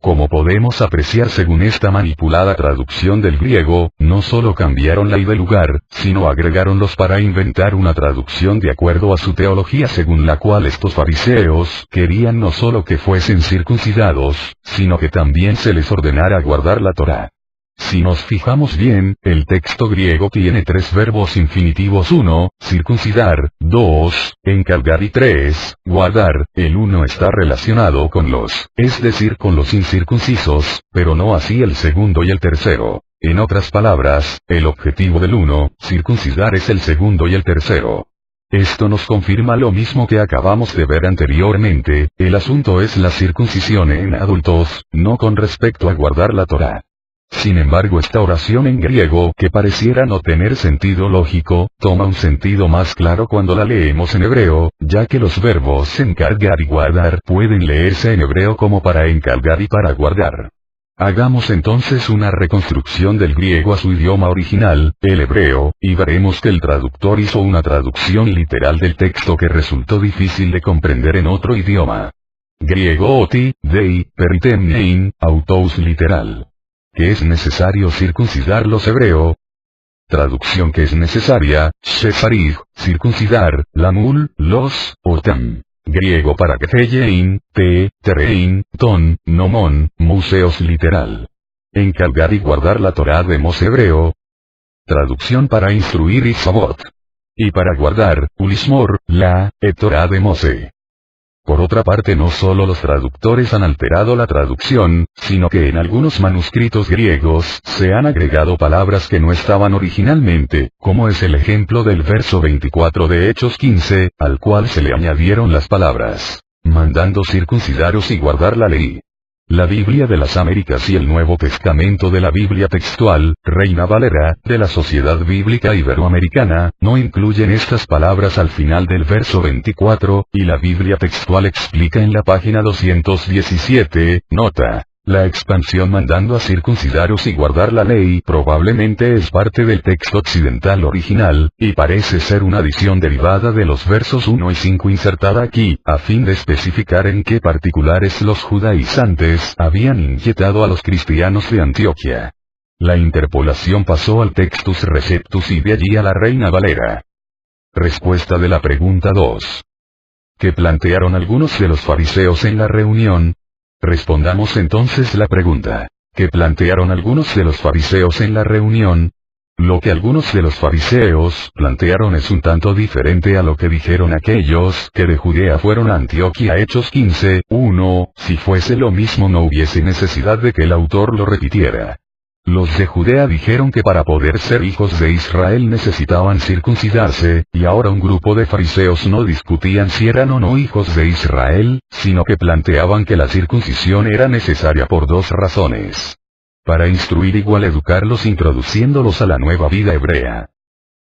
Como podemos apreciar según esta manipulada traducción del griego, no solo cambiaron la I de lugar, sino agregáronlos para inventar una traducción de acuerdo a su teología, según la cual estos fariseos querían no solo que fuesen circuncidados, sino que también se les ordenara guardar la Torá. Si nos fijamos bien, el texto griego tiene 3 verbos infinitivos: 1, circuncidar, 2, encargar y 3, guardar. El 1 está relacionado con los, es decir, con los incircuncisos, pero no así el segundo y el tercero. En otras palabras, el objetivo del 1, circuncidar, es el segundo y el tercero. Esto nos confirma lo mismo que acabamos de ver anteriormente, el asunto es la circuncisión en adultos, no con respecto a guardar la Torá. Sin embargo, esta oración en griego, que pareciera no tener sentido lógico, toma un sentido más claro cuando la leemos en hebreo, ya que los verbos encargar y guardar pueden leerse en hebreo como para encargar y para guardar. Hagamos entonces una reconstrucción del griego a su idioma original, el hebreo, y veremos que el traductor hizo una traducción literal del texto que resultó difícil de comprender en otro idioma. Griego oti, dei, peritemnein, autos literal. Que es necesario circuncidarlos. Hebreo. Traducción que es necesaria, shefarij, circuncidar, lamul, los, otam. Griego para geyein, terein, ton, nomon, museos literal. Encargar y guardar la Torá de Mosé. Hebreo. Traducción para instruir y sabot. Y para guardar, ulismor, la, Torá de Mosé. Por otra parte, no solo los traductores han alterado la traducción, sino que en algunos manuscritos griegos se han agregado palabras que no estaban originalmente, como es el ejemplo del verso 24 de Hechos 15, al cual se le añadieron las palabras, mandando circuncidaros y guardar la ley. La Biblia de las Américas y el Nuevo Testamento de la Biblia textual, Reina Valera, de la Sociedad Bíblica Iberoamericana, no incluyen estas palabras al final del verso 24, y la Biblia textual explica en la página 217, nota, La expansión mandando a circuncidaros y guardar la ley probablemente es parte del texto occidental original, y parece ser una adición derivada de los versos 1 y 5 insertada aquí, a fin de especificar en qué particulares los judaizantes habían inquietado a los cristianos de Antioquia. La interpolación pasó al Textus Receptus y de allí a la Reina Valera. Respuesta de la pregunta 2. ¿Qué plantearon algunos de los fariseos en la reunión? Respondamos entonces la pregunta. ¿Qué plantearon algunos de los fariseos en la reunión? Lo que algunos de los fariseos plantearon es un tanto diferente a lo que dijeron aquellos que de Judea fueron a Antioquia. Hechos 15, 1, si fuese lo mismo no hubiese necesidad de que el autor lo repitiera. Los de Judea dijeron que para poder ser hijos de Israel necesitaban circuncidarse, y ahora un grupo de fariseos no discutían si eran o no hijos de Israel, sino que planteaban que la circuncisión era necesaria por dos razones. Para instruir igual educarlos introduciéndolos a la nueva vida hebrea.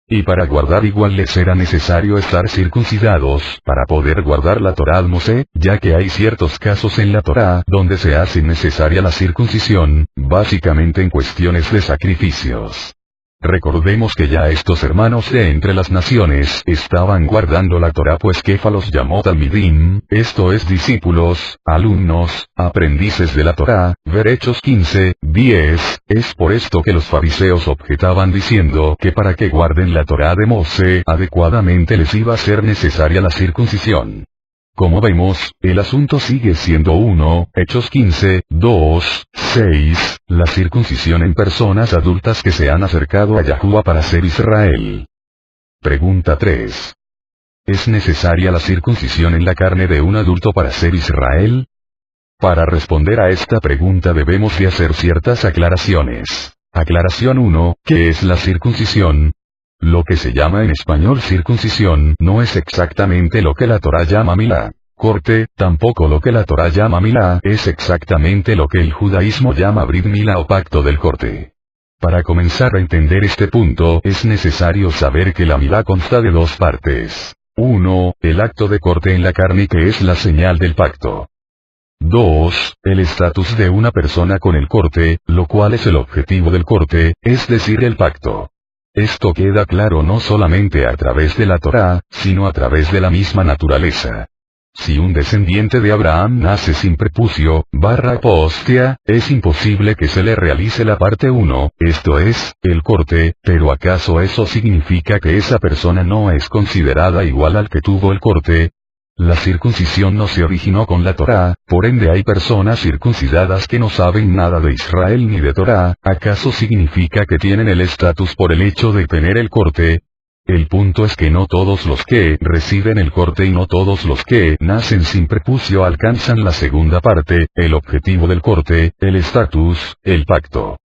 Y para guardar igual les era necesario estar circuncidados, para poder guardar la Torá de Mosé, ya que hay ciertos casos en la Torá donde se hace necesaria la circuncisión, básicamente en cuestiones de sacrificios. Recordemos que ya estos hermanos de entre las naciones estaban guardando la Torá, pues Kefa los llamó Talmidim, esto es discípulos, alumnos, aprendices de la Torá, ver Hechos 15, 10, es por esto que los fariseos objetaban diciendo que para que guarden la Torá de Mosé adecuadamente les iba a ser necesaria la circuncisión. Como vemos, el asunto sigue siendo 1, Hechos 15, 2, 6, la circuncisión en personas adultas que se han acercado a Yahuwah para ser Israel. Pregunta 3. ¿Es necesaria la circuncisión en la carne de un adulto para ser Israel? Para responder a esta pregunta debemos de hacer ciertas aclaraciones. Aclaración 1, ¿qué es la circuncisión? Lo que se llama en español circuncisión no es exactamente lo que la Torá llama milá. Corte, tampoco lo que la Torá llama milá es exactamente lo que el judaísmo llama brit milá o pacto del corte. Para comenzar a entender este punto es necesario saber que la milá consta de dos partes. 1, el acto de corte en la carne que es la señal del pacto. 2, el estatus de una persona con el corte, lo cual es el objetivo del corte, es decir el pacto. Esto queda claro no solamente a través de la Torá, sino a través de la misma naturaleza. Si un descendiente de Abraham nace sin prepucio, /apostia, es imposible que se le realice la parte 1, esto es, el corte, pero ¿acaso eso significa que esa persona no es considerada igual al que tuvo el corte? La circuncisión no se originó con la Torá, por ende hay personas circuncidadas que no saben nada de Israel ni de Torá, ¿acaso significa que tienen el estatus por el hecho de tener el corte? El punto es que no todos los que reciben el corte y no todos los que nacen sin prepucio alcanzan la segunda parte, el objetivo del corte, el estatus, el pacto.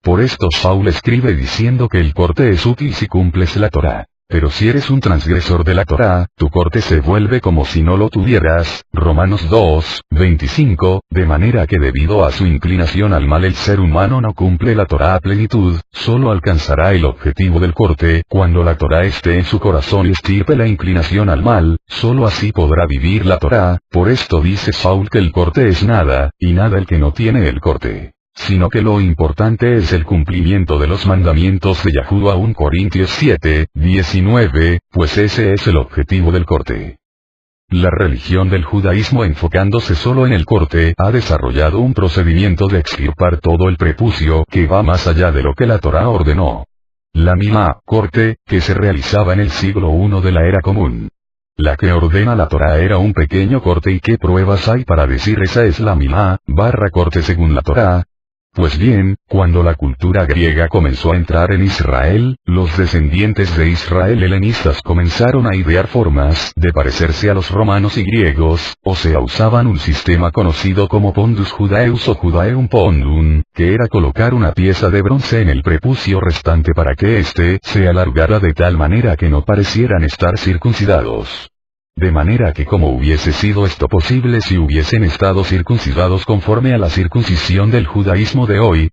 Por esto Saúl escribe diciendo que el corte es útil si cumples la Torá. Pero si eres un transgresor de la Torá, tu corte se vuelve como si no lo tuvieras, Romanos 2, 25, de manera que debido a su inclinación al mal el ser humano no cumple la Torá a plenitud, solo alcanzará el objetivo del corte, cuando la Torá esté en su corazón y estirpe la inclinación al mal, solo así podrá vivir la Torá, por esto dice Saúl que el corte es nada, y nada el que no tiene el corte. Sino que lo importante es el cumplimiento de los mandamientos de Yahuwah. 1 Corintios 7, 19, pues ese es el objetivo del corte. La religión del judaísmo, enfocándose solo en el corte, ha desarrollado un procedimiento de extirpar todo el prepucio que va más allá de lo que la Torá ordenó. La milá, corte, que se realizaba en el siglo I de la era común. La que ordena la Torá era un pequeño corte. ¿Y qué pruebas hay para decir esa es la milá, corte según la Torá? Pues bien, cuando la cultura griega comenzó a entrar en Israel, los descendientes de Israel helenistas comenzaron a idear formas de parecerse a los romanos y griegos, o sea usaban un sistema conocido como pondus judaeus o judaeum pondum, que era colocar una pieza de bronce en el prepucio restante para que éste se alargara de tal manera que no parecieran estar circuncidados. De manera que como hubiese sido esto posible si hubiesen estado circuncidados conforme a la circuncisión del judaísmo de hoy.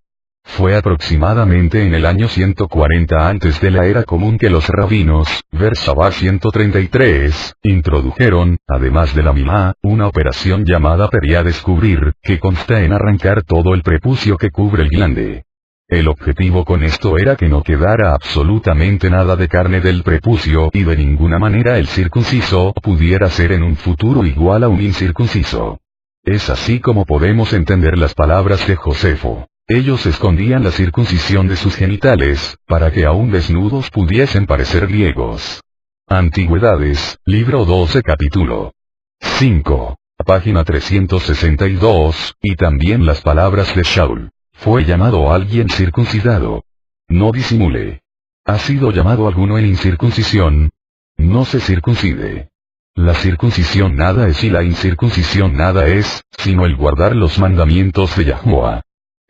Fue aproximadamente en el año 140 antes de la era común que los rabinos, Bersabá 133, introdujeron, además de la mimá, una operación llamada descubrir, que consta en arrancar todo el prepucio que cubre el glande. El objetivo con esto era que no quedara absolutamente nada de carne del prepucio y de ninguna manera el circunciso pudiera ser en un futuro igual a un incircunciso. Es así como podemos entender las palabras de Josefo. Ellos escondían la circuncisión de sus genitales, para que aún desnudos pudiesen parecer griegos. Antigüedades, libro 12 capítulo 5, página 362, y también las palabras de Shaul. Fue llamado alguien circuncidado. No disimule. ¿Ha sido llamado alguno en incircuncisión? No se circuncide. La circuncisión nada es y la incircuncisión nada es, sino el guardar los mandamientos de Yahuwah.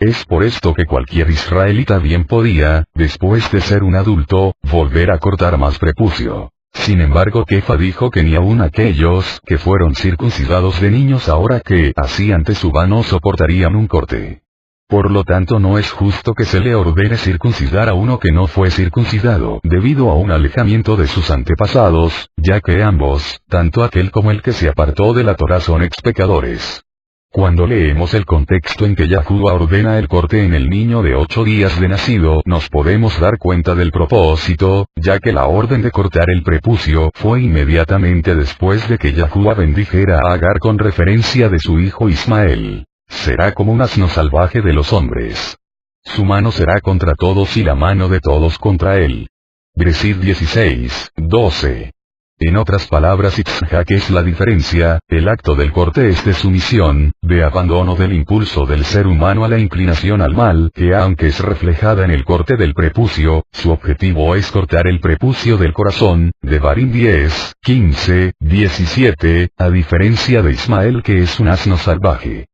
Es por esto que cualquier israelita bien podía, después de ser un adulto, volver a cortar más prepucio. Sin embargo, Kefa dijo que ni aun aquellos que fueron circuncidados de niños ahora que hacían tesubá no soportarían un corte. Por lo tanto no es justo que se le ordene circuncidar a uno que no fue circuncidado debido a un alejamiento de sus antepasados, ya que ambos, tanto aquel como el que se apartó de la Torá son expecadores. Cuando leemos el contexto en que Yahuwah ordena el corte en el niño de 8 días de nacido, nos podemos dar cuenta del propósito, ya que la orden de cortar el prepucio fue inmediatamente después de que Yahuwah bendijera a Agar con referencia de su hijo Ismael. Será como un asno salvaje de los hombres. Su mano será contra todos y la mano de todos contra él. Bereshit 16, 12. En otras palabras, Itzhak es la diferencia, el acto del corte es de sumisión, de abandono del impulso del ser humano a la inclinación al mal, que aunque es reflejada en el corte del prepucio, su objetivo es cortar el prepucio del corazón, Devarim 10, 15, 17, a diferencia de Ismael que es un asno salvaje.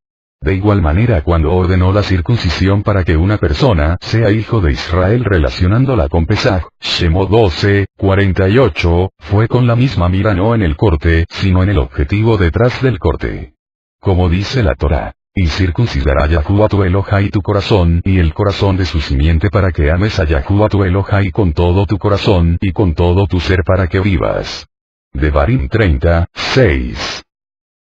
De igual manera cuando ordenó la circuncisión para que una persona sea hijo de Israel relacionándola con Pesaj, Shemot 12, 48, fue con la misma mira no en el corte, sino en el objetivo detrás del corte. Como dice la Torá, y circuncidará Yahuwah tu Elohai tu corazón y el corazón de su simiente para que ames a Yahuwah tu Elohai con todo tu corazón y con todo tu ser para que vivas. Devarim 30, 6.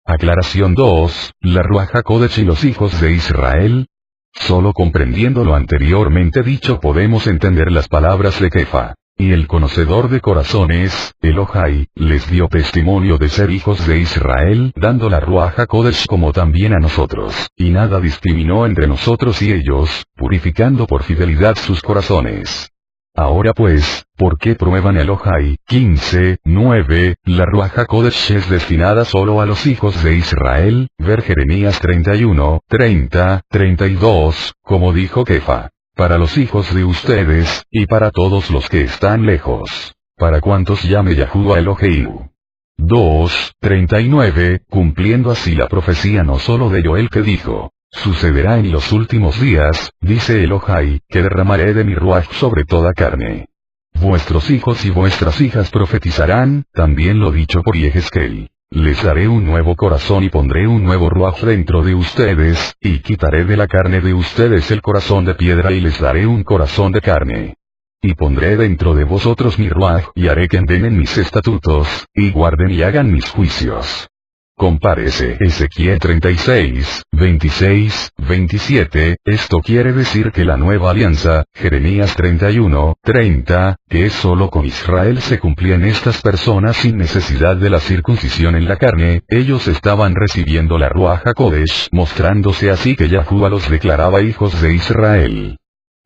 Aclaración 2, la Ruach HaKodesh y los hijos de Israel. Solo comprendiendo lo anteriormente dicho podemos entender las palabras de Kefa. Y el conocedor de corazones, Elohai, les dio testimonio de ser hijos de Israel, dando la Ruach HaKodesh como también a nosotros, y nada discriminó entre nosotros y ellos, purificando por fidelidad sus corazones. Ahora pues, ¿por qué prueban Elohai? 15, 9, la Ruach HaKodesh es destinada solo a los hijos de Israel, ver Jeremías 31, 30, 32, como dijo Kefa. Para los hijos de ustedes, y para todos los que están lejos. Para cuantos llame Yahuwah Eloheu. 2, 39, cumpliendo así la profecía no solo de Joel que dijo. Sucederá en los últimos días, dice Elohai, que derramaré de mi ruach sobre toda carne. Vuestros hijos y vuestras hijas profetizarán, también lo dicho por Yehezkel. Les daré un nuevo corazón y pondré un nuevo ruach dentro de ustedes, y quitaré de la carne de ustedes el corazón de piedra y les daré un corazón de carne. Y pondré dentro de vosotros mi ruach y haré que anden en mis estatutos, y guarden y hagan mis juicios. Compárese Ezequiel 36, 26, 27, esto quiere decir que la nueva alianza, Jeremías 31, 30, que es solo con Israel se cumplían estas personas sin necesidad de la circuncisión en la carne, ellos estaban recibiendo la Ruach HaKodesh, mostrándose así que Yahuwah los declaraba hijos de Israel.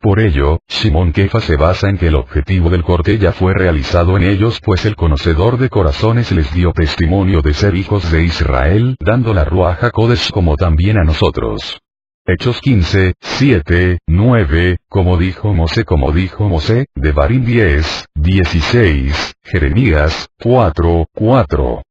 Por ello, Shimon Kefa se basa en que el objetivo del corte ya fue realizado en ellos pues el conocedor de corazones les dio testimonio de ser hijos de Israel, dando la Ruach HaKodesh como también a nosotros. Hechos 15, 7, 9, como dijo Mosé, Devarim 10, 16, Jeremías 4, 4.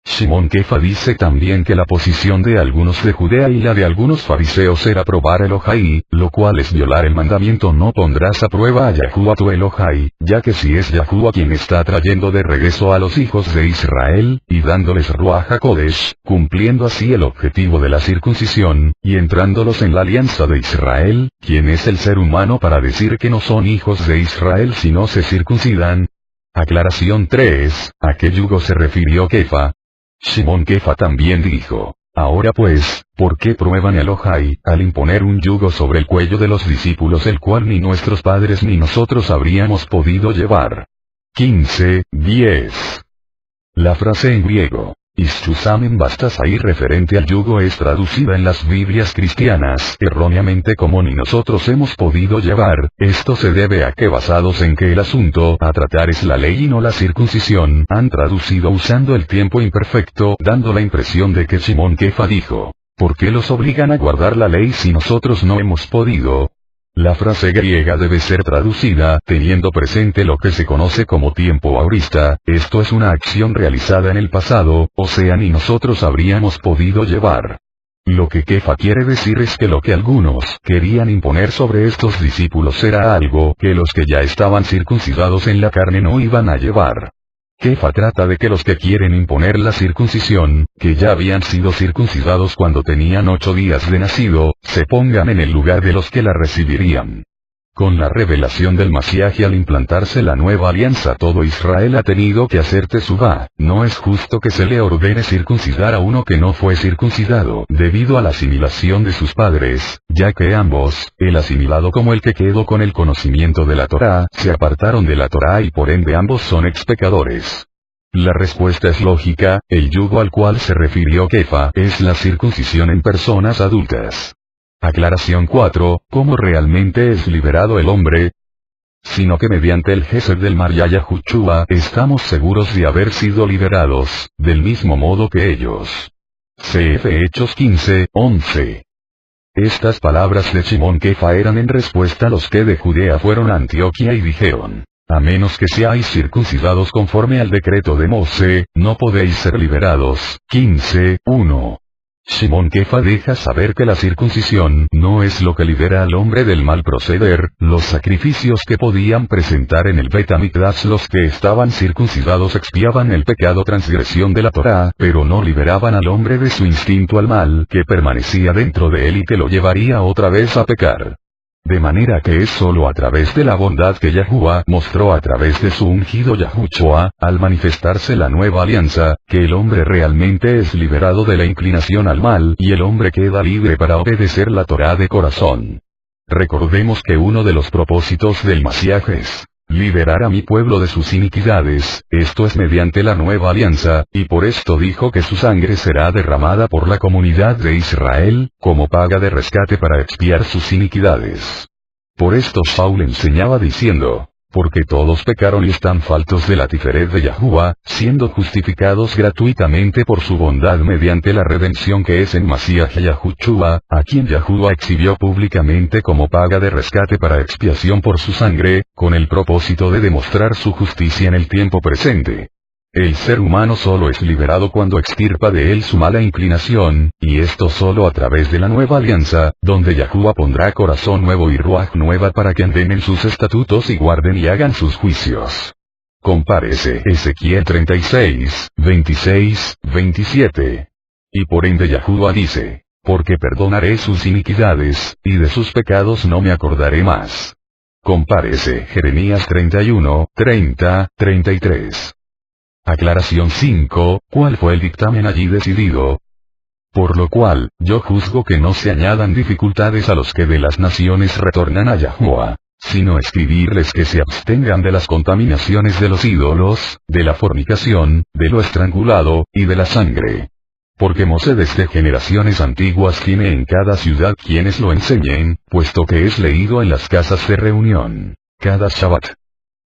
Shimon Kefa dice también que la posición de algunos de Judea y la de algunos fariseos era probar Elohai, lo cual es violar el mandamiento: no pondrás a prueba a Yahuwah tu Elohai, ya que si es Yahuwah quien está trayendo de regreso a los hijos de Israel, y dándoles Ruach HaKodesh, cumpliendo así el objetivo de la circuncisión, y entrándolos en la alianza de Israel, ¿quién es el ser humano para decir que no son hijos de Israel si no se circuncidan? Aclaración 3, ¿a qué yugo se refirió Kefa? Shimon Kefa también dijo: ahora pues, ¿por qué prueban a Elohai, al imponer un yugo sobre el cuello de los discípulos el cual ni nuestros padres ni nosotros habríamos podido llevar? 15:10. La frase en griego, Ischusamen Bastasai referente al yugo es traducida en las Biblias cristianas erróneamente como ni nosotros hemos podido llevar. Esto se debe a que, basados en que el asunto a tratar es la ley y no la circuncisión, han traducido usando el tiempo imperfecto, dando la impresión de que Shimon Kefa dijo: ¿por qué los obligan a guardar la ley si nosotros no hemos podido? La frase griega debe ser traducida teniendo presente lo que se conoce como tiempo aorista, esto es una acción realizada en el pasado, o sea ni nosotros habríamos podido llevar. Lo que Kefa quiere decir es que lo que algunos querían imponer sobre estos discípulos era algo que los que ya estaban circuncidados en la carne no iban a llevar. Kefa trata de que los que quieren imponer la circuncisión, que ya habían sido circuncidados cuando tenían 8 días de nacido, se pongan en el lugar de los que la recibirían. Con la revelación del Mashiach y al implantarse la nueva alianza, todo Israel ha tenido que hacer teshuvá. No es justo que se le ordene circuncidar a uno que no fue circuncidado debido a la asimilación de sus padres, ya que ambos, el asimilado como el que quedó con el conocimiento de la Torá, se apartaron de la Torá y por ende ambos son expecadores. La respuesta es lógica: el yugo al cual se refirió Kefa es la circuncisión en personas adultas. Aclaración 4, ¿cómo realmente es liberado el hombre? Sino que mediante el Gesed del Mar Yahushua estamos seguros de haber sido liberados, del mismo modo que ellos. CF Hechos 15:11. Estas palabras de Shimon Kefa eran en respuesta a los que de Judea fueron a Antioquía y dijeron: a menos que seáis circuncidados conforme al decreto de Moshe, no podéis ser liberados. 15:1. Shimon Kefa deja saber que la circuncisión no es lo que libera al hombre del mal proceder. Los sacrificios que podían presentar en el Bet HaMikdash los que estaban circuncidados expiaban el pecado transgresión de la Torá, pero no liberaban al hombre de su instinto al mal que permanecía dentro de él y que lo llevaría otra vez a pecar. De manera que es solo a través de la bondad que Yahuwah mostró a través de su ungido Yahushua, al manifestarse la nueva alianza, que el hombre realmente es liberado de la inclinación al mal y el hombre queda libre para obedecer la Torá de corazón. Recordemos que uno de los propósitos del Mashiach es liberar a mi pueblo de sus iniquidades, esto es mediante la nueva alianza, y por esto dijo que su sangre será derramada por la comunidad de Israel, como paga de rescate para expiar sus iniquidades. Por esto Saúl enseñaba diciendo: porque todos pecaron y están faltos de la tiferet de Yahuwah, siendo justificados gratuitamente por su bondad mediante la redención que es en Mashiach Yahushua, a quien Yahuwah exhibió públicamente como paga de rescate para expiación por su sangre, con el propósito de demostrar su justicia en el tiempo presente. El ser humano solo es liberado cuando extirpa de él su mala inclinación, y esto solo a través de la nueva alianza, donde Yahuwah pondrá corazón nuevo y ruaj nueva para que anden en sus estatutos y guarden y hagan sus juicios. Compárese Ezequiel 36, 26, 27. Y por ende Yahuwah dice: porque perdonaré sus iniquidades, y de sus pecados no me acordaré más. Compárese Jeremías 31, 30, 33. Aclaración 5, ¿cuál fue el dictamen allí decidido? Por lo cual, yo juzgo que no se añadan dificultades a los que de las naciones retornan a Yahuwah, sino escribirles que se abstengan de las contaminaciones de los ídolos, de la fornicación, de lo estrangulado, y de la sangre. Porque Moshe desde generaciones antiguas tiene en cada ciudad quienes lo enseñen, puesto que es leído en las casas de reunión, cada Shabbat.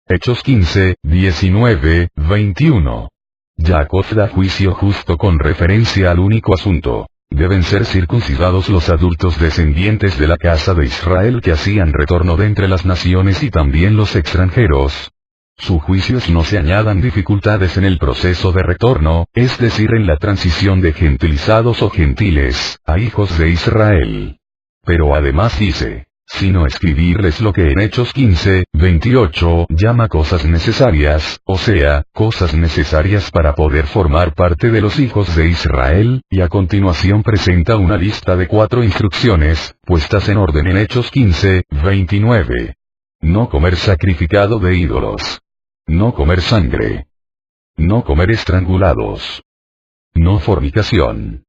Hechos 15, 19, 21. Jacob da juicio justo con referencia al único asunto: deben ser circuncidados los adultos descendientes de la casa de Israel que hacían retorno de entre las naciones y también los extranjeros. Sus juicios no se añadan dificultades en el proceso de retorno, es decir en la transición de gentilizados o gentiles, a hijos de Israel. Pero además dice, sino escribirles lo que en Hechos 15:28 llama cosas necesarias, o sea, cosas necesarias para poder formar parte de los hijos de Israel, y a continuación presenta una lista de 4 instrucciones, puestas en orden en Hechos 15:29. No comer sacrificado de ídolos. No comer sangre. No comer estrangulados. No fornicación.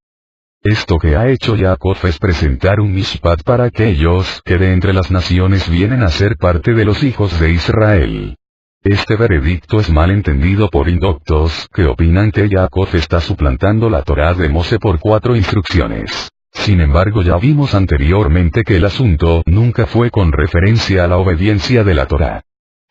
Esto que ha hecho Jacob es presentar un mishpat para aquellos que de entre las naciones vienen a ser parte de los hijos de Israel. Este veredicto es mal entendido por indoctos que opinan que Jacob está suplantando la Torá de Mose por 4 instrucciones. Sin embargo ya vimos anteriormente que el asunto nunca fue con referencia a la obediencia de la Torá.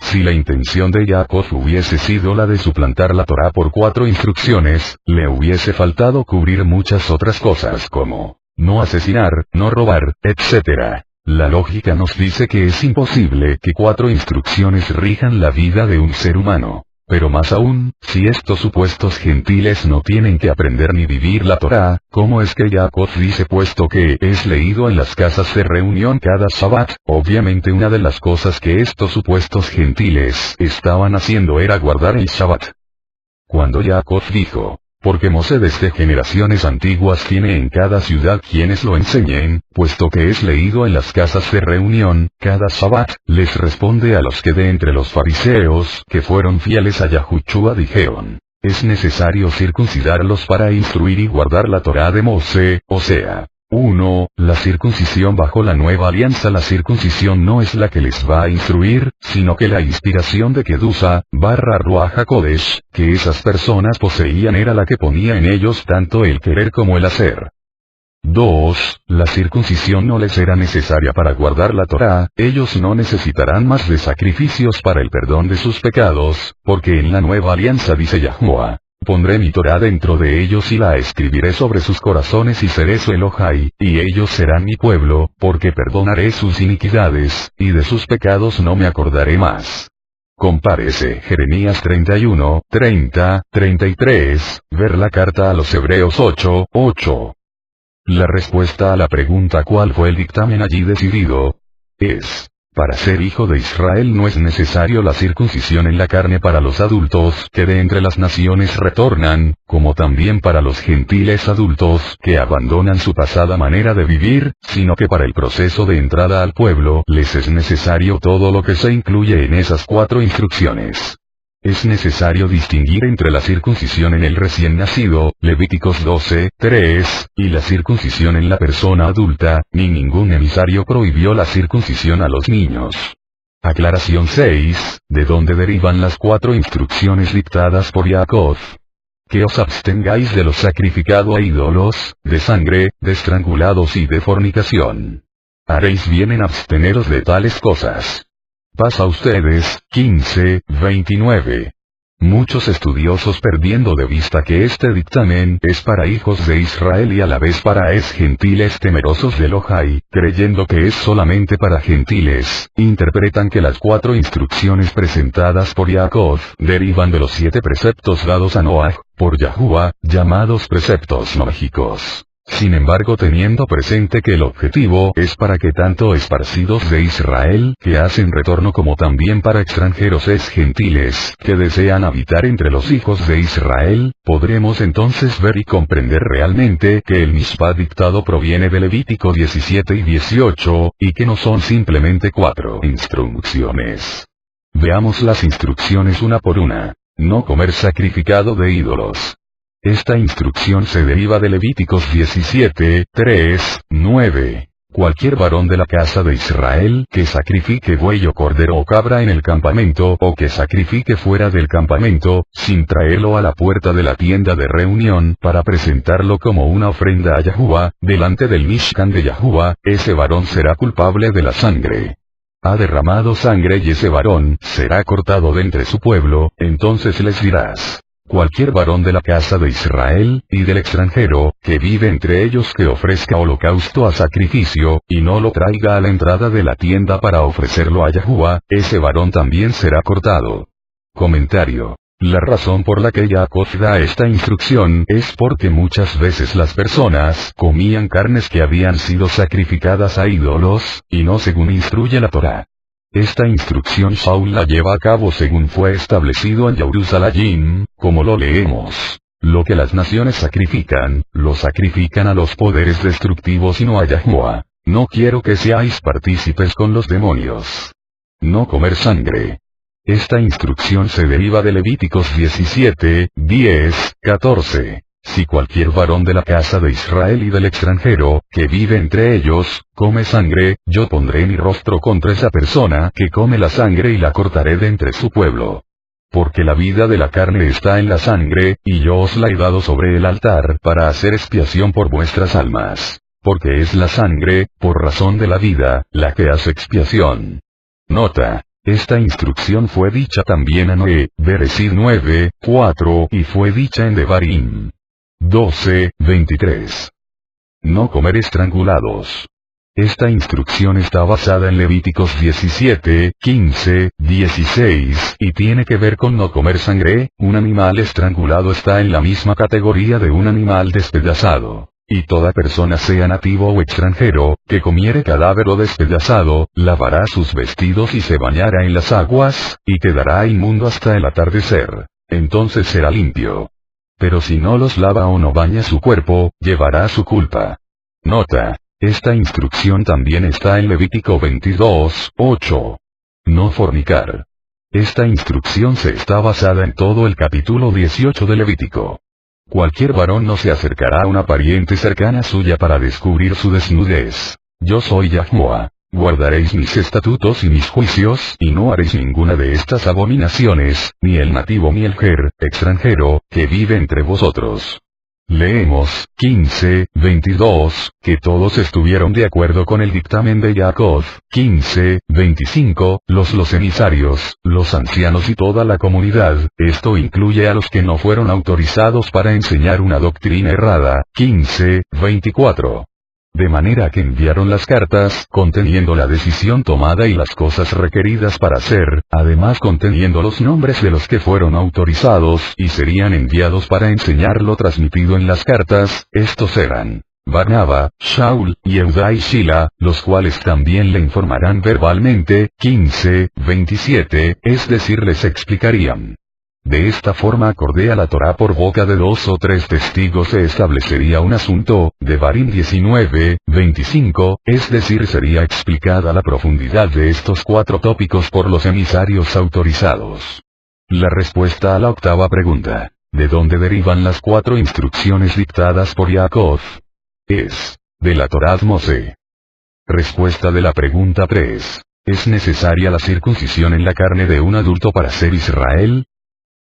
Si la intención de Jacob hubiese sido la de suplantar la Torá por 4 instrucciones, le hubiese faltado cubrir muchas otras cosas como no asesinar, no robar, etc. La lógica nos dice que es imposible que 4 instrucciones rijan la vida de un ser humano. Pero más aún, si estos supuestos gentiles no tienen que aprender ni vivir la Torá, ¿cómo es que Jacob dice puesto que es leído en las casas de reunión cada Shabbat? Obviamente una de las cosas que estos supuestos gentiles estaban haciendo era guardar el Shabbat. Cuando Jacob dijo, porque Mosé desde generaciones antiguas tiene en cada ciudad quienes lo enseñen, puesto que es leído en las casas de reunión, cada Shabbat, les responde a los que de entre los fariseos que fueron fieles a Yahushua dijeron, es necesario circuncidarlos para instruir y guardar la Torá de Mosé, o sea, 1. La circuncisión bajo la nueva alianza. La circuncisión no es la que les va a instruir, sino que la inspiración de Kedusa/Ruach HaKodesh, que esas personas poseían era la que ponía en ellos tanto el querer como el hacer. 2. La circuncisión no les era necesaria para guardar la Torá, ellos no necesitarán más de sacrificios para el perdón de sus pecados, porque en la nueva alianza dice Yahuwah, pondré mi Torá dentro de ellos y la escribiré sobre sus corazones y seré su Elohai, y ellos serán mi pueblo, porque perdonaré sus iniquidades, y de sus pecados no me acordaré más. Compárese Jeremías 31, 30, 33, ver la carta a los Hebreos 8:8. La respuesta a la pregunta ¿cuál fue el dictamen allí decidido? Es, para ser hijo de Israel no es necesario la circuncisión en la carne para los adultos que de entre las naciones retornan, como también para los gentiles adultos que abandonan su pasada manera de vivir, sino que para el proceso de entrada al pueblo les es necesario todo lo que se incluye en esas 4 instrucciones. Es necesario distinguir entre la circuncisión en el recién nacido, Levíticos 12:3, y la circuncisión en la persona adulta, ni ningún emisario prohibió la circuncisión a los niños. Aclaración 6, ¿de dónde derivan las 4 instrucciones dictadas por Jacob? Que os abstengáis de lo sacrificado a ídolos, de sangre, de estrangulados y de fornicación. Haréis bien en absteneros de tales cosas. Pasa a ustedes, 15:29. Muchos estudiosos perdiendo de vista que este dictamen es para hijos de Israel y a la vez para gentiles temerosos de Elohai, creyendo que es solamente para gentiles, interpretan que las 4 instrucciones presentadas por Jacob derivan de los 7 preceptos dados a Noaj, por Yahuwah, llamados preceptos noéjicos. Sin embargo teniendo presente que el objetivo es para que tanto esparcidos de Israel que hacen retorno como también para extranjeros gentiles que desean habitar entre los hijos de Israel, podremos entonces ver y comprender realmente que el mishpat dictado proviene de Levítico 17 y 18, y que no son simplemente 4 instrucciones. Veamos las instrucciones una por una. No comer sacrificado de ídolos. Esta instrucción se deriva de Levíticos 17:3, 9. Cualquier varón de la casa de Israel que sacrifique buey o cordero o cabra en el campamento o que sacrifique fuera del campamento, sin traerlo a la puerta de la tienda de reunión para presentarlo como una ofrenda a Yahuwah, delante del Mishkan de Yahuwah, ese varón será culpable de la sangre. Ha derramado sangre y ese varón será cortado de entre su pueblo, entonces les dirás. Cualquier varón de la casa de Israel, y del extranjero, que vive entre ellos que ofrezca holocausto a sacrificio, y no lo traiga a la entrada de la tienda para ofrecerlo a Yahuwah, ese varón también será cortado. Comentario. La razón por la que Jacob da esta instrucción es porque muchas veces las personas comían carnes que habían sido sacrificadas a ídolos, y no según instruye la Torá. Esta instrucción Shaul la lleva a cabo según fue establecido en Jerusalén, como lo leemos. Lo que las naciones sacrifican, lo sacrifican a los poderes destructivos y no a Yahuwah. No quiero que seáis partícipes con los demonios. No comer sangre. Esta instrucción se deriva de Levíticos 17, 10, 14. Si cualquier varón de la casa de Israel y del extranjero, que vive entre ellos, come sangre, yo pondré mi rostro contra esa persona que come la sangre y la cortaré de entre su pueblo. Porque la vida de la carne está en la sangre, y yo os la he dado sobre el altar para hacer expiación por vuestras almas. Porque es la sangre, por razón de la vida, la que hace expiación. Nota. Esta instrucción fue dicha también a Noé, Bereshit 9, 4, y fue dicha en Devarim 12, 23. No comer estrangulados. Esta instrucción está basada en Levíticos 17, 15, 16, y tiene que ver con no comer sangre. Un animal estrangulado está en la misma categoría de un animal despedazado. Y toda persona, sea nativo o extranjero, que comiere cadáver o despedazado, lavará sus vestidos y se bañará en las aguas, y quedará inmundo hasta el atardecer. Entonces será limpio. Pero si no los lava o no baña su cuerpo, llevará su culpa. Nota. Esta instrucción también está en Levítico 22, 8. No fornicar. Esta instrucción se está basada en todo el capítulo 18 de Levítico. Cualquier varón no se acercará a una pariente cercana suya para descubrir su desnudez. Yo soy Yahuwah. Guardaréis mis estatutos y mis juicios, y no haréis ninguna de estas abominaciones, ni el nativo ni el extranjero, que vive entre vosotros. Leemos, 15, 22, que todos estuvieron de acuerdo con el dictamen de Jacob. 15, 25, los emisarios, los ancianos y toda la comunidad. Esto incluye a los que no fueron autorizados para enseñar una doctrina errada. 15, 24. De manera que enviaron las cartas, conteniendo la decisión tomada y las cosas requeridas para hacer, además conteniendo los nombres de los que fueron autorizados y serían enviados para enseñar lo transmitido en las cartas. Estos eran Barnaba, Shaul, Yehuda y Shila, los cuales también le informarán verbalmente. 15, 27, es decir, les explicarían. De esta forma, acorde a la Torá, por boca de 2 o 3 testigos se establecería un asunto. Devarim 19, 25, es decir, sería explicada la profundidad de estos 4 tópicos por los emisarios autorizados. La respuesta a la octava pregunta, ¿de dónde derivan las 4 instrucciones dictadas por Jacob? Es de la Torá de Mosé. Respuesta de la pregunta 3. ¿Es necesaria la circuncisión en la carne de un adulto para ser Israel?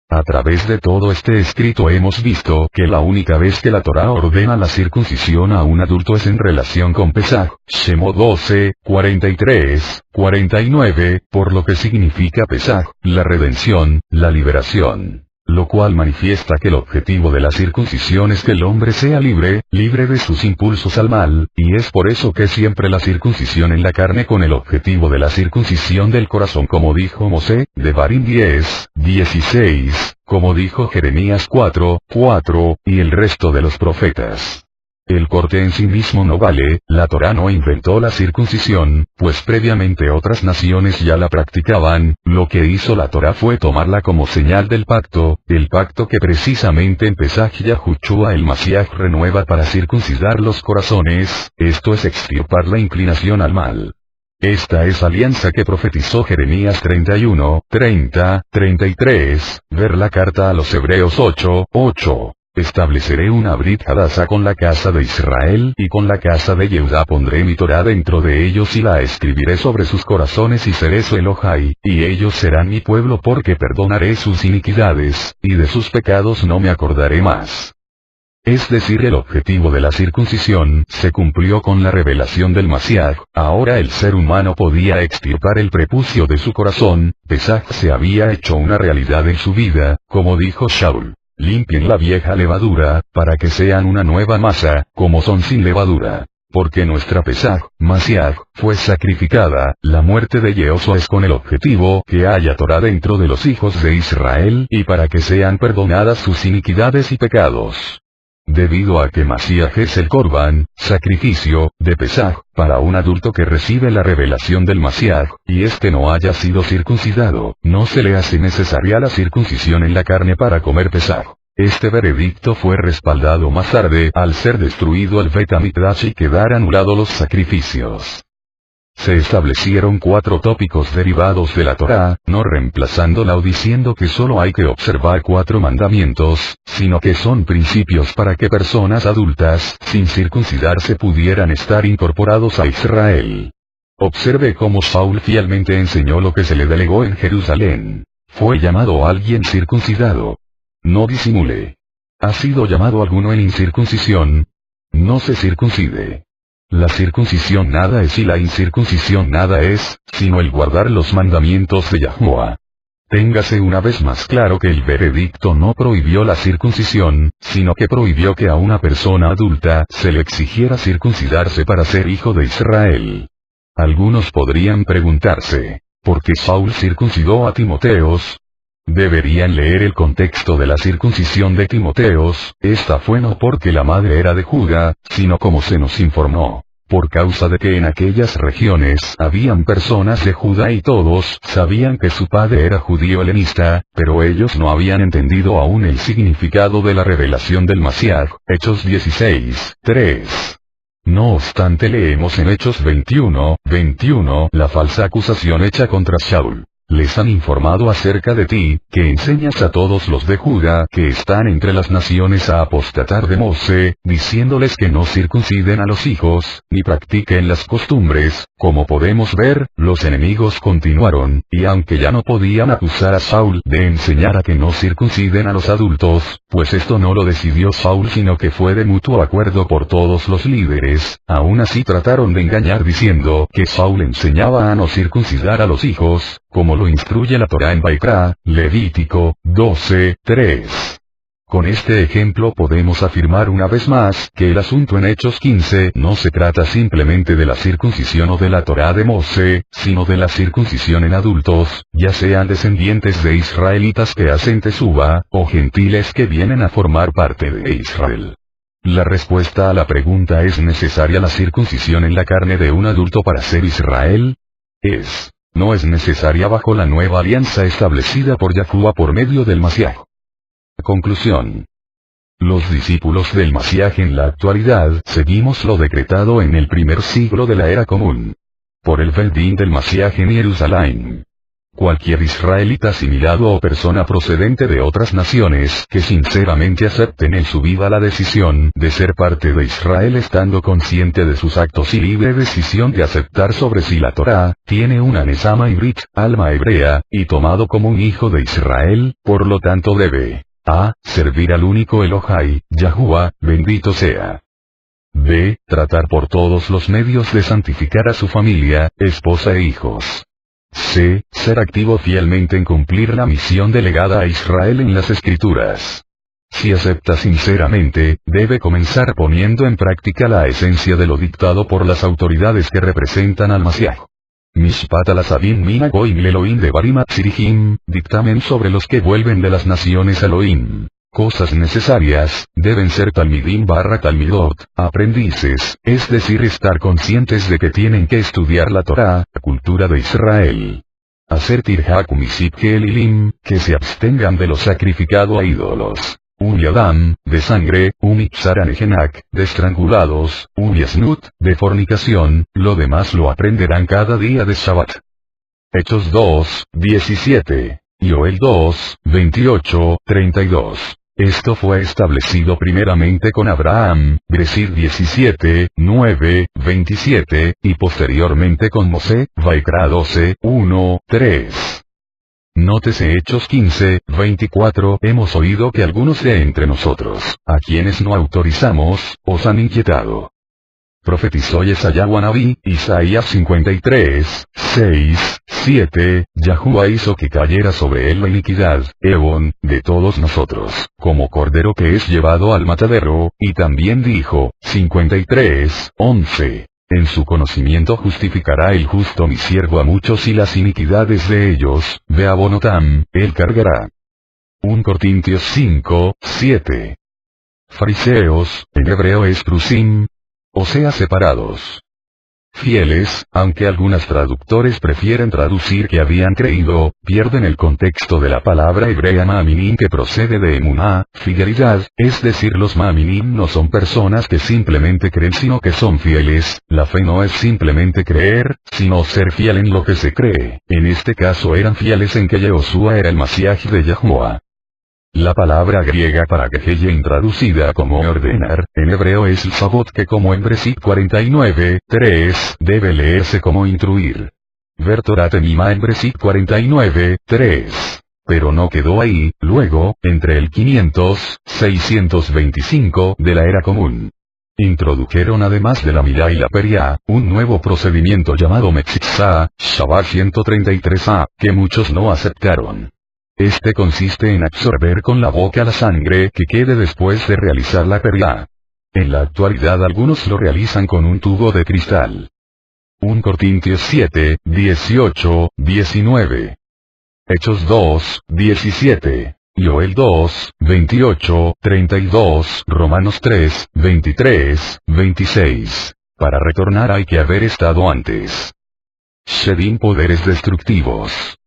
A través de todo este escrito hemos visto que la única vez que la Torá ordena la circuncisión a un adulto es en relación con Pesaj, Shemot 12, 43, 49, por lo que significa Pesaj, la redención, la liberación. Lo cual manifiesta que el objetivo de la circuncisión es que el hombre sea libre de sus impulsos al mal, y es por eso que siempre la circuncisión en la carne con el objetivo de la circuncisión del corazón, como dijo Mosé, Devarim 10, 16, como dijo Jeremías 4, 4, y el resto de los profetas. El corte en sí mismo no vale. La Torá no inventó la circuncisión, pues previamente otras naciones ya la practicaban. Lo que hizo la Torá fue tomarla como señal del pacto, el pacto que precisamente en Pesaj Yahushua el Mashiach renueva para circuncidar los corazones, esto es extirpar la inclinación al mal. Esta es alianza que profetizó Jeremías 31, 30, 33, ver la carta a los Hebreos 8, 8. Estableceré una Brit Hadasá con la casa de Israel y con la casa de Yehuda pondré mi Torá dentro de ellos y la escribiré sobre sus corazones y seré su Elohai, y ellos serán mi pueblo porque perdonaré sus iniquidades, y de sus pecados no me acordaré más. Es decir, el objetivo de la circuncisión se cumplió con la revelación del Mashiach. Ahora el ser humano podía extirpar el prepucio de su corazón. Pesaj se había hecho una realidad en su vida, como dijo Shaul. Limpien la vieja levadura, para que sean una nueva masa, como son sin levadura. porque nuestra Pesaj, Masiaj, fue sacrificada, la muerte de Yehoshua es con el objetivo que haya Torah dentro de los hijos de Israel y para que sean perdonadas sus iniquidades y pecados. Debido a que Masiaj es el Corban, sacrificio, de Pesaj, para un adulto que recibe la revelación del Masiaj, y este no haya sido circuncidado, no se le hace necesaria la circuncisión en la carne para comer Pesaj. Este veredicto fue respaldado más tarde al ser destruido el Bet HaMikdash y quedar anulados los sacrificios. Se establecieron 4 tópicos derivados de la Torá, no reemplazándola o diciendo que solo hay que observar 4 mandamientos, sino que son principios para que personas adultas, sin circuncidarse pudieran estar incorporados a Israel. Observe cómo Saúl fielmente enseñó lo que se le delegó en Jerusalén. Fue llamado alguien circuncidado. No disimule. ¿Ha sido llamado alguno en incircuncisión? No se circuncide. La circuncisión nada es y la incircuncisión nada es, sino el guardar los mandamientos de Yahuwah. Téngase una vez más claro que el veredicto no prohibió la circuncisión, sino que prohibió que a una persona adulta se le exigiera circuncidarse para ser hijo de Israel. Algunos podrían preguntarse, ¿por qué Saúl circuncidó a Timoteos? Deberían leer el contexto de la circuncisión de Timoteos, esta fue no porque la madre era de Judá, sino como se nos informó, por causa de que en aquellas regiones habían personas de Judá y todos sabían que su padre era judío helenista, pero ellos no habían entendido aún el significado de la revelación del Masiaj, Hechos 16:3. No obstante leemos en Hechos 21:21 la falsa acusación hecha contra Saúl. Les han informado acerca de ti, que enseñas a todos los de Judá que están entre las naciones a apostatar de Mose, diciéndoles que no circunciden a los hijos, ni practiquen las costumbres. Como podemos ver, los enemigos continuaron, y aunque ya no podían acusar a Saúl de enseñar a que no circunciden a los adultos, pues esto no lo decidió Saúl sino que fue de mutuo acuerdo por todos los líderes, aún así trataron de engañar diciendo que Saúl enseñaba a no circuncidar a los hijos, como lo instruye la Torá en Vaikra, Levítico 12:3. Con este ejemplo podemos afirmar una vez más que el asunto en Hechos 15 no se trata simplemente de la circuncisión o de la Torá de Mose, sino de la circuncisión en adultos, ya sean descendientes de israelitas que hacen teshuva, o gentiles que vienen a formar parte de Israel. La respuesta a la pregunta ¿es necesaria la circuncisión en la carne de un adulto para ser Israel? No es necesaria bajo la nueva alianza establecida por Yahuwah por medio del Masiaj. Conclusión. Los discípulos del Masiaj en la actualidad seguimos lo decretado en el primer siglo de la era común. Por el Beldín del Masiaj en Jerusalén. Cualquier israelita asimilado o persona procedente de otras naciones que sinceramente acepten en su vida la decisión de ser parte de Israel estando consciente de sus actos y libre decisión de aceptar sobre sí la Torá, tiene una Nesama Ibrit, alma hebrea, y tomado como un hijo de Israel, por lo tanto debe a. Servir al único Elohai, Yahuwah, bendito sea. b. Tratar por todos los medios de santificar a su familia, esposa e hijos. c. Ser activo fielmente en cumplir la misión delegada a Israel en las Escrituras. Si acepta sinceramente, debe comenzar poniendo en práctica la esencia de lo dictado por las autoridades que representan al Masiaj. Mishpat al-Asabim mina goim Elohim de Barim Atzirihim, dictamen sobre los que vuelven de las naciones Elohim. Cosas necesarias, deben ser talmidim barra talmidot, aprendices, es decir estar conscientes de que tienen que estudiar la Torá, la cultura de Israel. Hacer tirhakum y sibke que se abstengan de lo sacrificado a ídolos. Yadam, de sangre, ipsaranejenak, de estrangulados, yasnut, de fornicación, lo demás lo aprenderán cada día de Shabbat. Hechos 2:17. Joel 2:28-32. Esto fue establecido primeramente con Abraham, Bresir 17:9-27, y posteriormente con Mosé, Vaikra 12:1-3. Nótese Hechos 15:24, hemos oído que algunos de entre nosotros, a quienes no autorizamos, os han inquietado. Profetizó Yeshayahu Naví, Isaías 53, 6, 7, Yahuwah hizo que cayera sobre él la iniquidad, Ebon, de todos nosotros, como cordero que es llevado al matadero, y también dijo, 53, 11. En su conocimiento justificará el justo mi siervo a muchos y las iniquidades de ellos, Beabonotam, él cargará. 1 Corintios 5, 7. Fariseos, en hebreo es prusim, o sea separados. Fieles, aunque algunos traductores prefieren traducir que habían creído, pierden el contexto de la palabra hebrea ma'aminim que procede de emuná, fidelidad, es decir los ma'aminim no son personas que simplemente creen sino que son fieles, la fe no es simplemente creer, sino ser fiel en lo que se cree, en este caso eran fieles en que Yehoshua era el Masiaj de Yahuwah. La palabra griega para Geheyen traducida como ordenar, en hebreo es sabot que como en Bereshit 49, 3, debe leerse como instruir. Ver Torah Temimá en Bereshit 49, 3. Pero no quedó ahí, luego, entre el 500, 625 de la era común. Introdujeron además de la Milá y la Periá, un nuevo procedimiento llamado Metzitza, Shabbat 133a, que muchos no aceptaron. Este consiste en absorber con la boca la sangre que quede después de realizar la periá. En la actualidad algunos lo realizan con un tubo de cristal. 1 Corintios 7, 18, 19. Hechos 2, 17. Joel 2, 28, 32, Romanos 3, 23, 26. Para retornar hay que haber estado antes. Shedim poderes destructivos.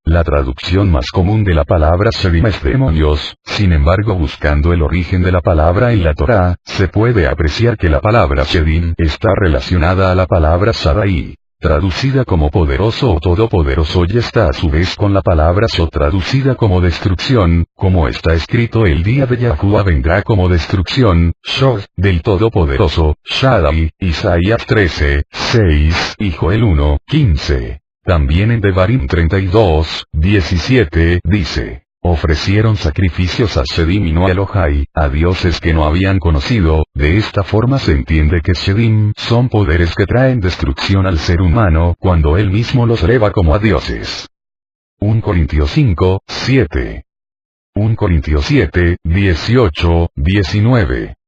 La traducción más común de la palabra Shedim es demonios, sin embargo buscando el origen de la palabra en la Torá, se puede apreciar que la palabra Shedim está relacionada a la palabra Shaddai, traducida como poderoso o todopoderoso y está a su vez con la palabra Shod traducida como destrucción, como está escrito el día de Yahuwah vendrá como destrucción, Shod, del todopoderoso, Shaddai, Isaías 13, 6 y Joel 1, 15. También en Devarim 32, 17, dice, ofrecieron sacrificios a Shedim y no a Elohai, a dioses que no habían conocido, de esta forma se entiende que Shedim son poderes que traen destrucción al ser humano cuando él mismo los eleva como a dioses. 1 Corintios 5, 7. 1 Corintios 7, 18, 19.